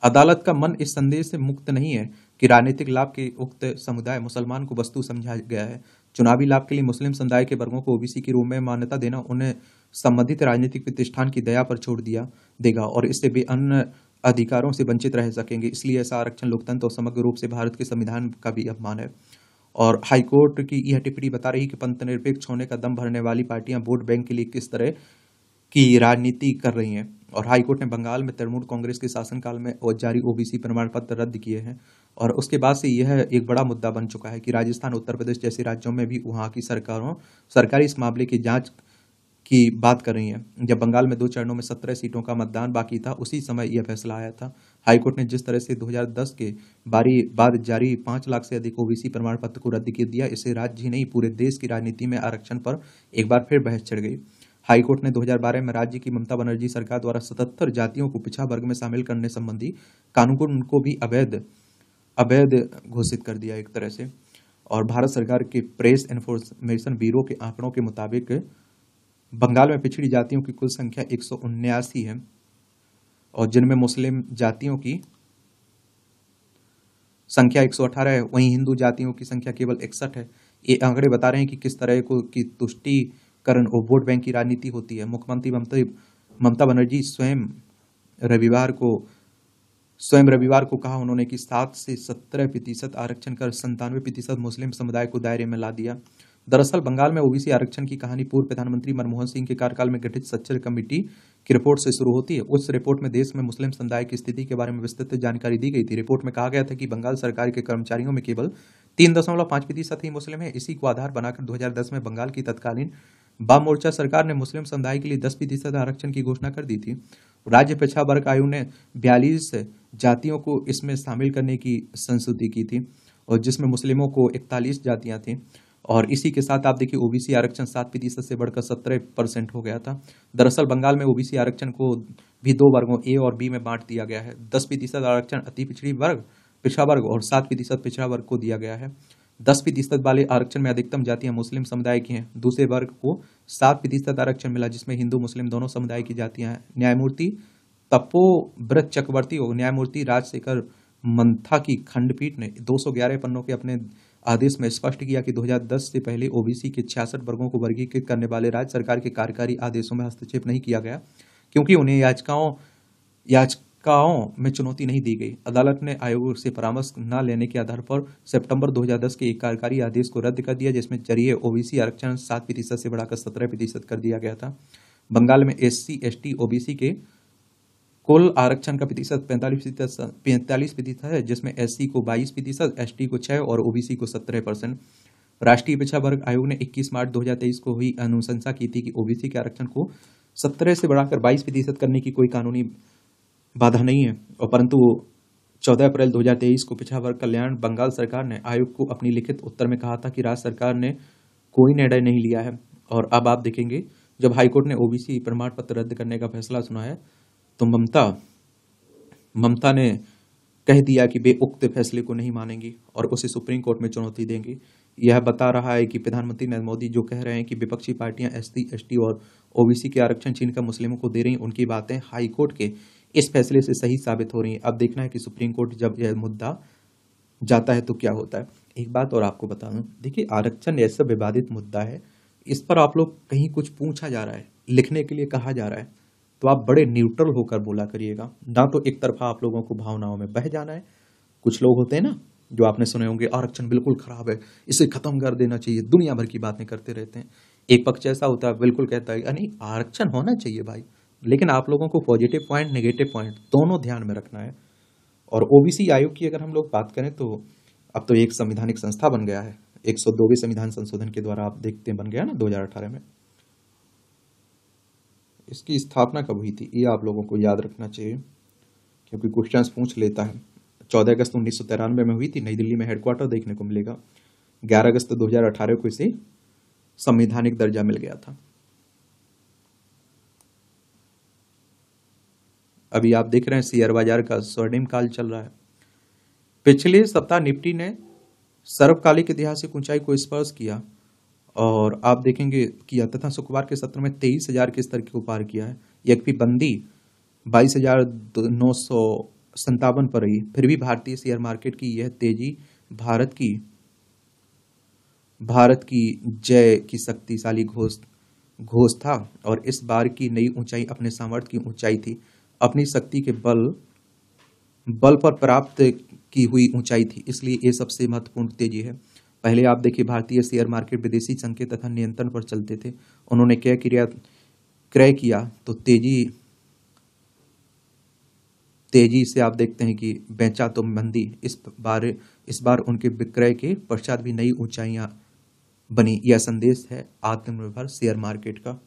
अदालत का मन इस संदेश से मुक्त नहीं है कि राजनीतिक लाभ के उक्त समुदाय मुसलमान को वस्तु समझा गया है। चुनावी लाभ के लिए मुस्लिम समुदाय के वर्गों को ओबीसी के रूप में मान्यता देना उन्हें संबंधित राजनीतिक प्रतिष्ठान की दया पर छोड़ दिया देगा और इससे वे अन्य अधिकारों से वंचित रह सकेंगे। इसलिए ऐसा आरक्षण लोकतंत्र और समग्र रूप से भारत के संविधान का भी अपमान है। और हाईकोर्ट की यह टिप्पणी बता रही कि पंथ निरपेक्ष होने का दम भरने वाली पार्टियां वोट बैंक के लिए किस तरह की राजनीति कर रही हैं। और हाईकोर्ट ने बंगाल में तृणमूल कांग्रेस के शासनकाल में जारी ओबीसी प्रमाण पत्र रद्द किए हैं और उसके बाद से यह एक बड़ा मुद्दा बन चुका है कि राजस्थान, उत्तर प्रदेश जैसे राज्यों में भी वहां की सरकारी इस मामले की जांच की बात कर रही है। जब बंगाल में 2 चरणों में 17 सीटों का मतदान बाकी था, उसी समय यह फैसला आया था। हाईकोर्ट ने जिस तरह से 2010 के बाद जारी 5 लाख से अधिक ओबीसी प्रमाण पत्र को रद्द कर दिया, इससे राज्य ही नहीं पूरे देश की राजनीति में आरक्षण पर एक बार फिर बहस छिड़ गई। हाईकोर्ट ने 2012 में राज्य की ममता बनर्जी सरकार द्वारा 77 जातियों को पिछड़ा वर्ग में शामिल करने संबंधी कानून को भी अवैध घोषित कर दिया एक तरह से। और भारत सरकार के प्रेस इन्फॉर्मेशन ब्यूरो के आंकड़ों के मुताबिक बंगाल में पिछड़ी जातियों की कुल संख्या 179 है और जिनमें मुस्लिम जातियों की संख्या 118 है, वहीं हिंदू जातियों की संख्या केवल 61 है। ये आंकड़े बता रहे हैं कि किस तरह की तुष्टीकरण और वोट बैंक की राजनीति होती है। मुख्यमंत्री ममता बनर्जी स्वयं रविवार को कहा उन्होंने कि 7 से 17% आरक्षण कर 97% मुस्लिम समुदाय को दायरे में ला दिया। दरअसल बंगाल में ओबीसी आरक्षण की कहानी पूर्व प्रधानमंत्री मनमोहन सिंह के कार्यकाल में गठित सच्चर कमेटी की रिपोर्ट से शुरू होती है। उस रिपोर्ट में देश में मुस्लिम समुदाय की स्थिति के बारे में विस्तृत जानकारी दी गई थी। रिपोर्ट में कहा गया था कि बंगाल सरकार के कर्मचारियों में केवल 3.5% ही मुस्लिम है। इसी को आधार बनाकर 2010 में बंगाल की तत्कालीन वाम मोर्चा सरकार ने मुस्लिम समुदाय के लिए 10% आरक्षण की घोषणा कर दी थी। राज्य पिछड़ा वर्ग आयोग ने 42 जातियों को इसमें शामिल करने की संस्तुति की थी और जिसमें मुस्लिमों को 41 जातियां थी। और इसी के साथ आप देखिए ओबीसी आरक्षण 7% से बढ़कर 17% हो गया था। दरअसल बंगाल में ओबीसी आरक्षण को भी 2 वर्गों ए और बी में बांट दिया गया है। 10% आरक्षण अति पिछड़ा वर्ग और 7% पिछड़ा वर्ग को दिया गया है। 10% वाले आरक्षण में अधिकतम जातियां मुस्लिम समुदाय की हैं। दूसरे वर्ग को 7% आरक्षण मिला जिसमें हिंदू मुस्लिम दोनों समुदाय की जातियां हैं। न्यायमूर्ति तपोव्रत चक्रवर्ती और न्यायमूर्ति राजशेखर मंथा की खंडपीठ ने 211 पन्नों के अपने आदेश में स्पष्ट किया कि 2010 से पहले ओबीसी के 66 वर्गों को वर्गीकृत करने वाले राज्य सरकार के कार्यकारी आदेशों में हस्तक्षेप नहीं किया गया क्योंकि उन्हें याचिकाओं में चुनौती नहीं दी गई। अदालत ने आयोग से परामर्श न लेने के आधार पर सितंबर 2010 के एक कार्यकारी आदेश को रद्द कर दिया जिसमें जरिए ओबीसी आरक्षण 7% से बढ़ाकर 17% कर दिया गया था। बंगाल में SC ST ओबीसी के कुल आरक्षण का प्रतिशत 45% है जिसमें SC को 22%, ST को 6% और OBC को 17%। राष्ट्रीय पिछड़ा वर्ग आयोग ने 21 मार्च 2023 को हुई अनुशंसा की थी कि ओबीसी के आरक्षण को 17 से बढ़ाकर 22% करने की कोई कानूनी बाधा नहीं है और परंतु 14 अप्रैल 2023 को पिछड़ा वर्ग कल्याण बंगाल सरकार ने आयोग को अपनी लिखित उत्तर में कहा था कि राज्य सरकार ने कोई निर्णय नहीं लिया है। और अब आप देखेंगे जब हाईकोर्ट ने ओबीसी प्रमाण पत्र रद्द करने का फैसला सुना है तो ममता ने कह दिया कि वे उक्त फैसले को नहीं मानेंगी और उसे सुप्रीम कोर्ट में चुनौती देंगी। यह बता रहा है कि प्रधानमंत्री नरेंद्र मोदी जो कह रहे हैं कि विपक्षी पार्टियां SC ST और ओबीसी के आरक्षण छीनकर मुस्लिमों को दे रही, उनकी बातें हाईकोर्ट के इस फैसले से सही साबित हो रही हैं। अब देखना है कि सुप्रीम कोर्ट जब यह मुद्दा जाता है तो क्या होता है। एक बात और आपको बता दूं, देखिए आरक्षण ऐसा विवादित मुद्दा है, इस पर आप लोग कहीं कुछ पूछा जा रहा है, लिखने के लिए कहा जा रहा है तो आप बड़े न्यूट्रल होकर बोला करिएगा, ना तो एक तरफा आप लोगों को भावनाओं में बह जाना है। कुछ लोग होते हैं ना जो आपने सुने होंगे, आरक्षण बिल्कुल खराब है, इसे खत्म कर देना चाहिए, दुनिया भर की बातें करते रहते हैं। एक पक्ष ऐसा होता है, बिल्कुल कहता है नहीं आरक्षण होना चाहिए भाई, लेकिन आप लोगों को पॉजिटिव पॉइंट नेगेटिव पॉइंट दोनों ध्यान में रखना है। और ओबीसी आयोग की अगर हम लोग बात करें तो अब तो एक संवैधानिक संस्था बन गया है, 102वें संविधान संशोधन के द्वारा आप देखते हैं बन गया ना 2018 में। इसकी स्थापना कब हुई थी ये आप लोगों को याद रखना चाहिए, क्योंकि क्वेश्चंस पूछ लेता है। 14 अगस्त 1993 में हुई थी, नई दिल्ली में हेडक्वार्टर देखने को मिलेगा। 11 अगस्त 2018 को इसे संवैधानिक दर्जा मिल गया था। अभी आप देख रहे हैं शेयर बाजार का स्वर्णिम काल चल रहा है। पिछले सप्ताह निफ्टी ने सर्वकालिक ऐतिहासिक ऊंचाई को स्पर्श किया और आप देखेंगे किया तथा शुक्रवार के सत्र में 23,000 के स्तर को पार किया है। यद्यपि बंदी 22,957 पर रही, फिर भी भारतीय शेयर मार्केट की यह तेजी भारत की जय की शक्तिशाली घोष था और इस बार की नई ऊंचाई अपने सामर्थ्य की ऊंचाई थी, अपनी शक्ति के बल पर प्राप्त की हुई ऊंचाई थी, इसलिए ये सबसे महत्वपूर्ण तेजी है। पहले आप देखिए भारतीय शेयर मार्केट विदेशी संकेत तथा नियंत्रण पर चलते थे, उन्होंने क्रय किया तो तेजी से आप देखते हैं कि बेचा तो मंदी। इस बार उनके विक्रय के पश्चात भी नई ऊंचाइयां बनी। यह संदेश है आत्मनिर्भर शेयर मार्केट का।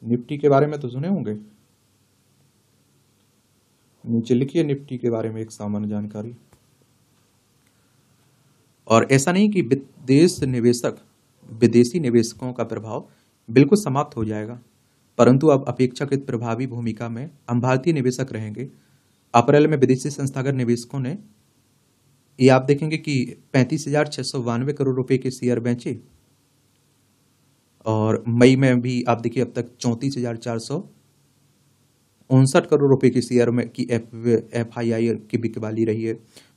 निफ्टी के बारे में तो सुने होंगे, नीचे लिखिए निफ्टी के बारे में एक सामान्य जानकारी। और ऐसा नहीं कि विदेशी निवेशकों का प्रभाव बिल्कुल समाप्त हो जाएगा, परंतु अब अपेक्षाकृत प्रभावी भूमिका में हम भारतीय निवेशक रहेंगे। अप्रैल में विदेशी संस्थागत निवेशकों ने ये आप देखेंगे कि 35,692 करोड़ रुपए के शेयर बेचे और मई में भी आप देखिए अब तक 34,459 करोड़ रुपए के शेयर में की FII की बिकवाली रही है,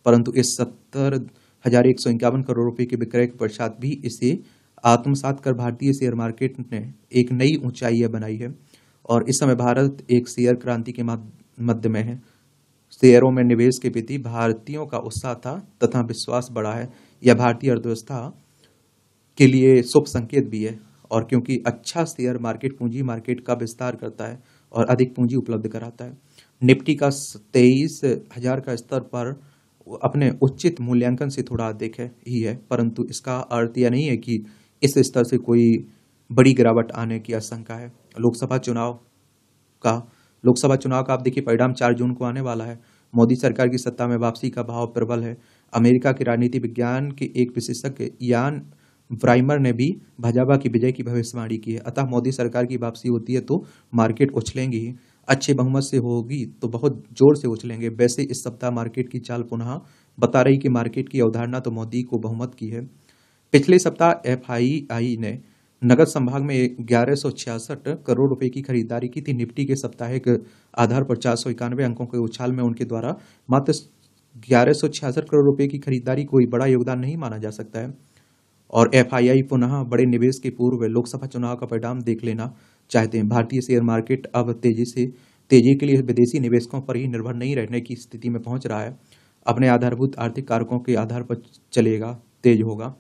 परंतु इस 70,151 करोड़ रुपए के विक्रय के पश्चात भी इसे आत्मसात कर भारतीय शेयर मार्केट ने एक नई ऊंचाई बनाई है और इस समय भारत एक शेयर क्रांति के मध्य में है। शेयरों में निवेश के प्रति भारतीयों का उत्साह था तथा विश्वास बढ़ा है। यह भारतीय अर्थव्यवस्था के लिए शुभ संकेत भी है और क्योंकि अच्छा शेयर मार्केट पूंजी मार्केट का विस्तार करता है और अधिक पूंजी उपलब्ध कराता है। निफ्टी का 23,000 का स्तर पर अपने उचित मूल्यांकन से थोड़ा अधिक ही है, परंतु इसका अर्थ यह नहीं है कि इस स्तर से कोई बड़ी गिरावट आने की आशंका है। लोकसभा चुनाव का आप देखिए परिणाम 4 जून को आने वाला है। मोदी सरकार की सत्ता में वापसी का भाव प्रबल है। अमेरिका के राजनीति विज्ञान के एक विशेषज्ञ यान ब्राइमर ने भी भाजपा की विजय की भविष्यवाणी की है। अतः मोदी सरकार की वापसी होती है तो मार्केट उछलेंगी ही, अच्छे बहुमत से होगी तो बहुत जोर से उछलेंगे। वैसे इस सप्ताह मार्केट की चाल पुनः बता रही कि मार्केट की अवधारणा तो मोदी को बहुमत की है। पिछले सप्ताह FII ने नगद संभाग में 1166 करोड़ रुपए की खरीदारी की थी। निफ्टी के साप्ताहिक आधार पर 491 अंकों के उछाल में उनके द्वारा मात्र 1166 करोड़ रुपए की खरीदारी कोई बड़ा योगदान नहीं माना जा सकता है और FII पुनः बड़े निवेश के पूर्व लोकसभा चुनाव का परिणाम देख लेना चाहते हैं। भारतीय शेयर मार्केट अब तेजी के लिए विदेशी निवेशकों पर ही निर्भर नहीं रहने की स्थिति में पहुंच रहा है, अपने आधारभूत आर्थिक कारकों के आधार पर चलेगा, तेज होगा।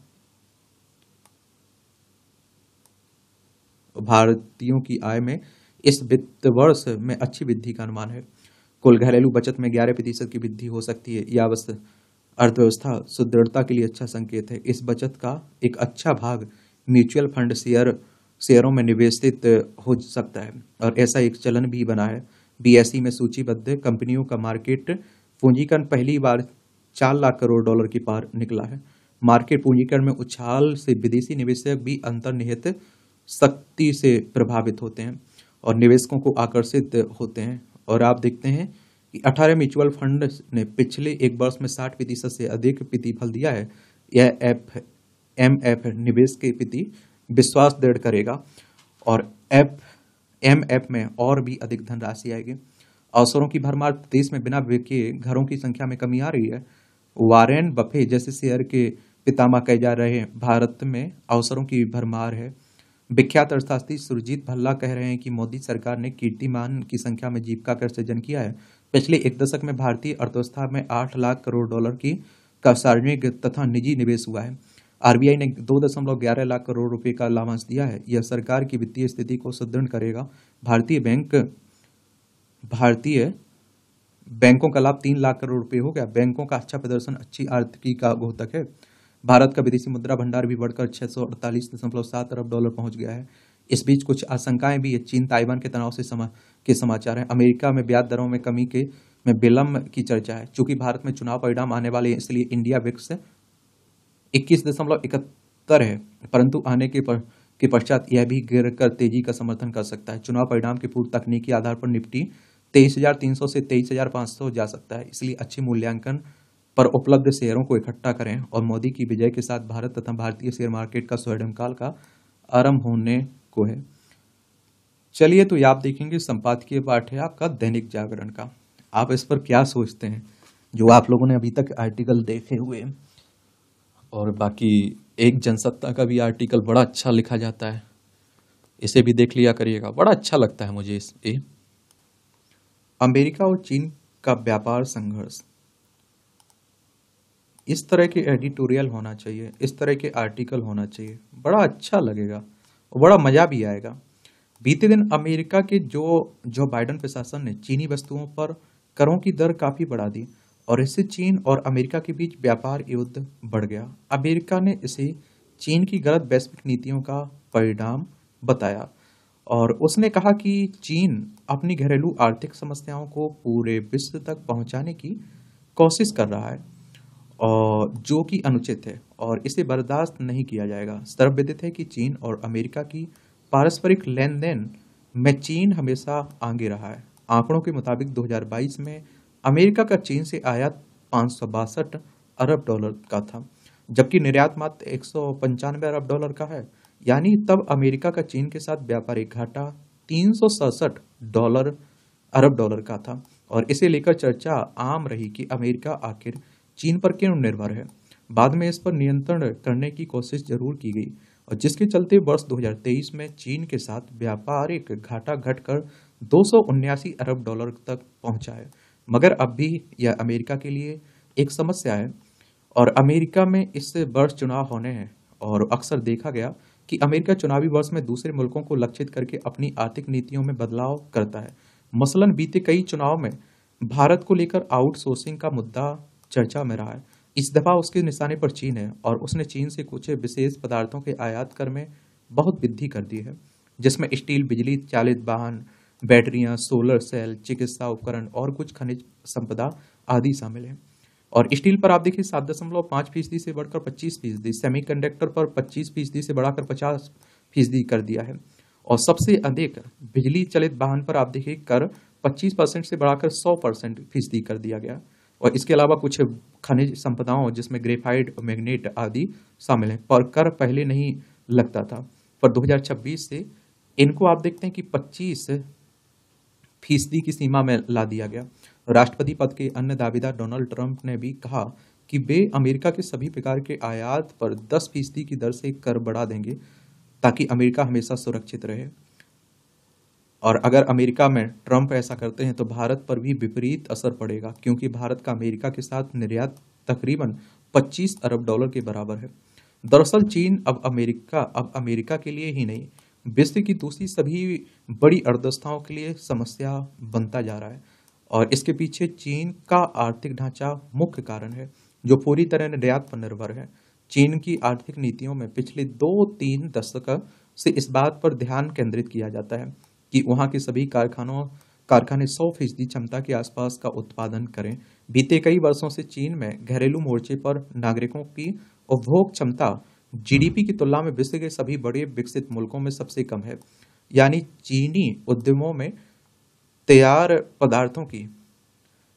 भारतीयों की आय में इस वित्त वर्ष में अच्छी वृद्धि का अनुमान है। कुल घरेलू बचत में 11% की वृद्धि हो सकती है। यह अर्थव्यवस्था सुदृढ़ता के लिए अच्छा संकेत है। इस बचत का एक अच्छा भाग म्यूचुअल फंड शेयरों में निवेशित हो सकता है और ऐसा एक चलन भी बना है। BSE में सूचीबद्ध कंपनियों का मार्केट पूंजीकरण पहली बार 4 लाख करोड़ डॉलर के पार निकला है। मार्केट पूंजीकरण में उछाल से विदेशी निवेशक भी अंतर्निहित शक्ति से प्रभावित होते हैं और निवेशकों को आकर्षित होते हैं। और आप देखते हैं कि 18 म्यूचुअल फंड ने पिछले एक वर्ष में 60% से अधिक प्रतिफल दिया है। यह MF निवेश के प्रति विश्वास दृढ़ करेगा और MF में और भी अधिक धनराशि आएगी। अवसरों की भरमार, देश में बिना बिके घरों की संख्या में कमी आ रही है। वारेन बफे जैसे शेयर के पितामह कहे जा रहे हैं, भारत में अवसरों की भरमार है। विख्यात अर्थशास्त्री सुरजीत भल्ला कह रहे हैं कि मोदी सरकार ने कीर्तिमान की संख्या में जीविका कर सृजन किया है, पिछले एक दशक में भारतीय अर्थव्यवस्था में 8 लाख करोड़ डॉलर की का सार्वजनिक तथा निजी निवेश हुआ है। आरबीआई ने 2.11 लाख करोड़ रुपए का लाभांश दिया है। यह सरकार की वित्तीय स्थिति को सुदृढ़ करेगा। भारतीय बैंकों का लाभ 3 लाख करोड़ रुपए हो गया। बैंकों का अच्छा प्रदर्शन अच्छी आर्थिकी का द्योतक है। भारत का विदेशी मुद्रा भंडार भी बढ़कर 648.7 अरब डॉलर पहुंच गया है। इस बीच कुछ आशंकाएं भी है। चीन ताइवान के तनाव से समाचार हैं। अमेरिका में ब्याज दरों में कमी में विलंब की चर्चा है। चूंकि भारत में चुनाव परिणाम आने वाले हैं, इसलिए इंडिया विक्स 21.71 है, परंतु आने के पश्चात यह भी गिरकर तेजी का समर्थन कर सकता है। चुनाव परिणाम के पूर्व तकनीकी आधार पर निफ्टी 23,300 से 23,500 जा सकता है। इसलिए अच्छी मूल्यांकन पर उपलब्ध शेयरों को इकट्ठा करें। और मोदी की विजय के साथ भारत तथा भारतीय शेयर मार्केट का स्वर्णिमकाल का आरंभ होने को है। चलिए, तो ये आप देखेंगे संपादकीय पाठ है आपका दैनिक जागरण का। आप इस पर क्या सोचते हैं, जो आप लोगों ने अभी तक आर्टिकल देखे हुए? और बाकी एक जनसत्ता का भी आर्टिकल बड़ा अच्छा लिखा जाता है, इसे भी देख लिया करिएगा, बड़ा अच्छा लगता है मुझे। अमेरिका और चीन का व्यापार संघर्ष, इस तरह के एडिटोरियल होना चाहिए, इस तरह के आर्टिकल होना चाहिए, बड़ा अच्छा लगेगा और बड़ा मजा भी आएगा। बीते दिन अमेरिका के जो बाइडेन प्रशासन ने चीनी वस्तुओं पर करों की दर काफी बढ़ा दी और इससे चीन और अमेरिका के बीच व्यापार युद्ध बढ़ गया। अमेरिका ने इसे चीन की गलत वैश्विक नीतियों का परिणाम बताया और उसने कहा कि चीन अपनी घरेलू आर्थिक समस्याओं को पूरे विश्व तक पहुंचाने की कोशिश कर रहा है और जो कि अनुचित है और इसे बर्दाश्त नहीं किया जाएगा। सर्वविदित है कि चीन और अमेरिका की पारस्परिक लेन देन में चीन हमेशा आगे रहा है। आंकड़ों के मुताबिक 2022 में अमेरिका का चीन से आयात 562 अरब डॉलर का था, जबकि निर्यात मात्र 195 अरब डॉलर का है। यानी तब अमेरिका का चीन के साथ व्यापारिक घाटा 367 अरब डॉलर का था और इसे लेकर चर्चा आम रही कि अमेरिका आखिर चीन पर क्यों निर्भर है। बाद में इस पर नियंत्रण करने की कोशिश जरूर की गई और जिसके चलते वर्ष 2023 में चीन के साथ व्यापारिक घाटा घटकर 279 अरब डॉलर तक पहुंचा है। मगर अब भी यह अमेरिका के लिए एक समस्या है और अमेरिका में इस वर्ष चुनाव होने हैं और अक्सर देखा गया कि अमेरिका चुनावी वर्ष में दूसरे मुल्कों को लक्षित करके अपनी आर्थिक नीतियों में बदलाव करता है। मसलन बीते कई चुनाव में भारत को लेकर आउटसोर्सिंग का मुद्दा चर्चा में रहा है। इस दफा उसके निशाने पर चीन है और उसने चीन से कुछ विशेष पदार्थों के आयात कर में बहुत वृद्धि कर दी है, जिसमें स्टील, बिजली चालित वाहन, बैटरियां, सोलर सेल, चिकित्सा उपकरण और कुछ खनिज संपदा आदि शामिल है। और स्टील पर आप देखिए 7.5% से बढ़कर 25%, सेमीकंडक्टर पर 25% से बढ़ाकर 50% कर दिया है और सबसे अधिक बिजली चलित वाहन पर आप देखिए कर 25% से बढ़ाकर 100% कर दिया गया। और इसके अलावा कुछ खनिज संपदाओं जिसमें ग्रेफाइट, मैग्नेट आदि शामिल हैं पर कर पहले नहीं लगता था, पर 2026 से इनको आप देखते हैं कि 25% की सीमा में ला दिया गया। राष्ट्रपति पद के अन्य दावेदार डोनाल्ड ट्रंप ने भी कहा कि वे अमेरिका के सभी प्रकार के आयात पर 10% की दर से कर बढ़ा देंगे ताकि अमेरिका हमेशा सुरक्षित रहे। और अगर अमेरिका में ट्रंप ऐसा करते हैं तो भारत पर भी विपरीत असर पड़ेगा, क्योंकि भारत का अमेरिका के साथ निर्यात तकरीबन 25 अरब डॉलर के बराबर है। दरअसल चीन अब अमेरिका के लिए ही नहीं, विश्व की दूसरी सभी बड़ी अर्थव्यवस्थाओं के लिए समस्या बनता जा रहा है और इसके पीछे चीन का आर्थिक ढांचा मुख्य कारण है, जो पूरी तरह निर्यात पर निर्भर है। चीन की आर्थिक नीतियों में पिछले 2-3 दशक से इस बात पर ध्यान केंद्रित किया जाता है कि वहां के सभी कारखाने 100% क्षमता के आसपास का उत्पादन करें। बीते कई वर्षों से चीन में घरेलू मोर्चे पर नागरिकों की उपभोग क्षमता जीडीपी की तुलना में विश्व के सभी बड़े विकसित मुल्कों में सबसे कम है। यानी चीनी उद्यमों में तैयार पदार्थों की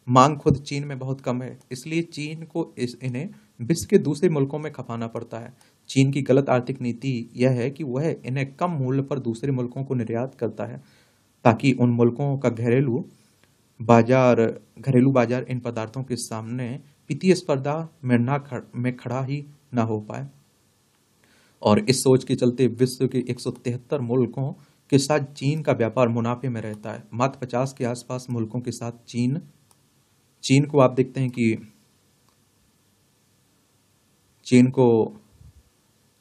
मांग खुद चीन में बहुत कम है, इसलिए चीन को इन्हें विश्व के दूसरे मुल्कों में खपाना पड़ता है। चीन की गलत आर्थिक नीति यह है कि वह इन्हें कम मूल्य पर दूसरे मुल्कों को निर्यात करता है ताकि उन मुल्कों का घरेलू बाजार इन पदार्थों के सामने वित्तीय स्पर्धा में खड़ा ही ना हो पाए। और इस सोच के चलते विश्व के 173 मुल्कों के साथ चीन का व्यापार मुनाफे में रहता है। मात्र 50 के आसपास मुल्कों के साथ चीन चीन को आप देखते हैं कि चीन को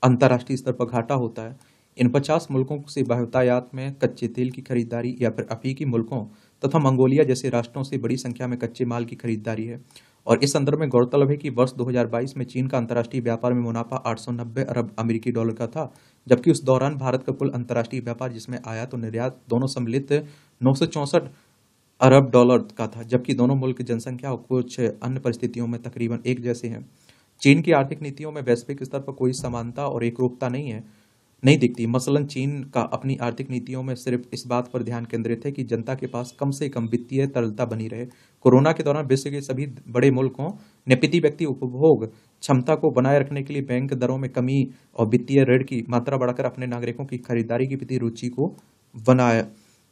अंतर्राष्ट्रीय स्तर पर घाटा होता है। इन 50 मुल्कों से बहुतायत में कच्चे तेल की खरीदारी या फिर अफ्रीकी मुल्कों तथा मंगोलिया जैसे राष्ट्रों से बड़ी संख्या में कच्चे माल की खरीदारी है। और इस संदर्भ में गौरतलब है कि वर्ष 2022 में चीन का अंतर्राष्ट्रीय व्यापार में मुनाफा 890 अरब अमेरिकी डॉलर का था, जबकि उस दौरान भारत का कुल अंतर्राष्ट्रीय व्यापार जिसमें आयात और निर्यात दोनों सम्मिलित 964 अरब डॉलर का था, जबकि दोनों मुल्क की जनसंख्या और कुछ अन्य परिस्थितियों में तकरीबन एक जैसे हैं। चीन की आर्थिक नीतियों में वैश्विक स्तर पर कोई समानता और एकरूपता नहीं दिखती। मसलन चीन का अपनी आर्थिक नीतियों में सिर्फ इस बात पर ध्यान केंद्रित है कि जनता के पास कम से कम वित्तीय तरलता बनी रहे। कोरोना के दौरान विश्व के सभी बड़े मुल्कों ने प्रति व्यक्ति उपभोग क्षमता को बनाए रखने के लिए बैंक दरों में कमी और वित्तीय ऋण की मात्रा बढ़ाकर अपने नागरिकों की खरीदारी की प्रति रुचि को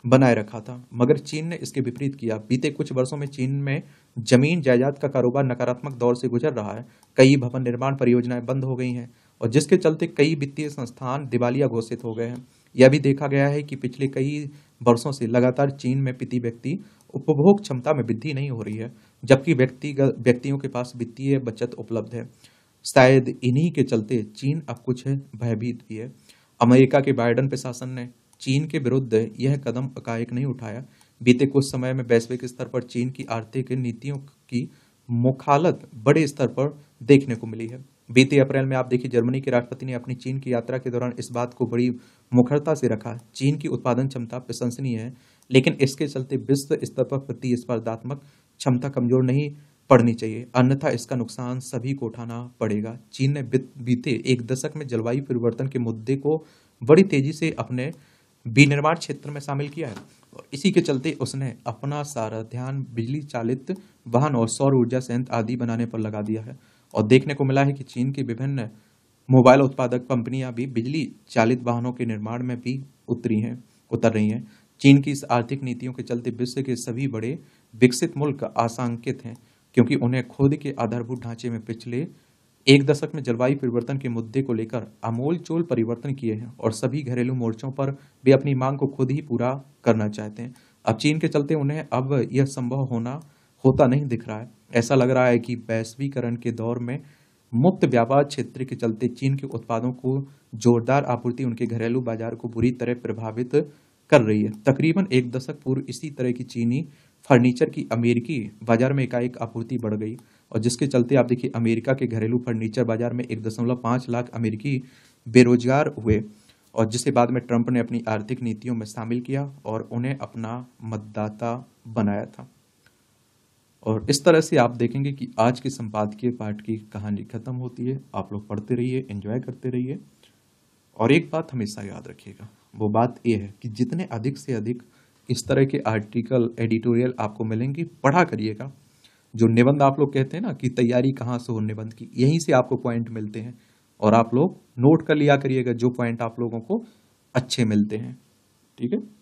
बनाए रखा था, मगर चीन ने इसके विपरीत किया। बीते कुछ वर्षों में चीन में जमीन जायदाद का कारोबार नकारात्मक दौर से गुजर रहा है। कई भवन निर्माण परियोजनाएं बंद हो गई हैं और जिसके चलते कई वित्तीय संस्थान दिवालिया घोषित हो गए हैं। यह भी देखा गया है कि पिछले कई वर्षों से लगातार चीन में प्रति व्यक्ति उपभोग क्षमता में वृद्धि नहीं हो रही है, जबकि व्यक्तियों के पास वित्तीय बचत उपलब्ध है। शायद इन्हीं के चलते चीन अब कुछ भयभीत भी है। अमेरिका के बाइडेन प्रशासन ने चीन के विरुद्ध यह कदम एकाएक नहीं उठाया। बीते कुछ समय में वैश्विक स्तर पर चीन की आर्थिक नीतियों की मुखालत बड़े स्तर पर देखने को मिली है। बीते अप्रैल में आप देखिए जर्मनी के राष्ट्रपति ने अपनी चीन की यात्रा के दौरान इस बात को बड़ी मुखरता से रखा। चीन की उत्पादन क्षमता प्रशंसनीय है, लेकिन इसके चलते विश्व स्तर पर प्रतिस्पर्धात्मक क्षमता कमजोर नहीं पड़नी चाहिए, अन्यथा इसका नुकसान सभी को उठाना पड़ेगा। चीन ने बीते एक दशक में जलवायु परिवर्तन के मुद्दे को बड़ी तेजी से अपने विनिर्माण क्षेत्र में शामिल किया है और इसी के चलते उसने अपना सारा ध्यान बिजली चालित वाहन और सौर ऊर्जा संयंत्र आदि बनाने पर लगा दिया है। और देखने को मिला है कि चीन की विभिन्न मोबाइल उत्पादक कंपनियां भी बिजली चालित वाहनों के निर्माण में भी उतर रही हैं। चीन की इस आर्थिक नीतियों के चलते विश्व के सभी बड़े विकसित मुल्क आशंकित हैं, क्योंकि उन्हें खुद के आधारभूत ढांचे में पिछले एक दशक में जलवायु परिवर्तन के मुद्दे को लेकर आमूल-चूल परिवर्तन किए हैं और सभी घरेलू मोर्चों पर वे अपनी मांग को खुद ही पूरा करना चाहते हैं। अब चीन के चलते उन्हें अब यह संभव होता नहीं दिख रहा है। ऐसा लग रहा है कि वैश्वीकरण के दौर में मुक्त व्यापार क्षेत्र के चलते चीन के उत्पादों को जोरदार आपूर्ति उनके घरेलू बाजार को बुरी तरह प्रभावित कर रही है। तकरीबन एक दशक पूर्व इसी तरह की चीनी फर्नीचर की अमेरिकी बाजार में एकाएक आपूर्ति बढ़ गई और जिसके चलते आप देखिए अमेरिका के घरेलू फर्नीचर बाजार में 1.5 लाख अमेरिकी बेरोजगार हुए और जिसे बाद में ट्रंप ने अपनी आर्थिक नीतियों में शामिल किया और उन्हें अपना मतदाता बनाया था। और इस तरह से आप देखेंगे कि आज के संपादकीय पाठ की कहानी खत्म होती है। आप लोग पढ़ते रहिए, एंजॉय करते रहिए और एक बात हमेशा याद रखिएगा, वो बात यह है कि जितने अधिक से अधिक इस तरह के आर्टिकल एडिटोरियल आपको मिलेंगे पढ़ा करिएगा। जो निबंध आप लोग कहते हैं ना कि तैयारी कहाँ से हो निबंध की, यहीं से आपको पॉइंट मिलते हैं और आप लोग नोट कर लिया करिएगा जो पॉइंट आप लोगों को अच्छे मिलते हैं। ठीक है।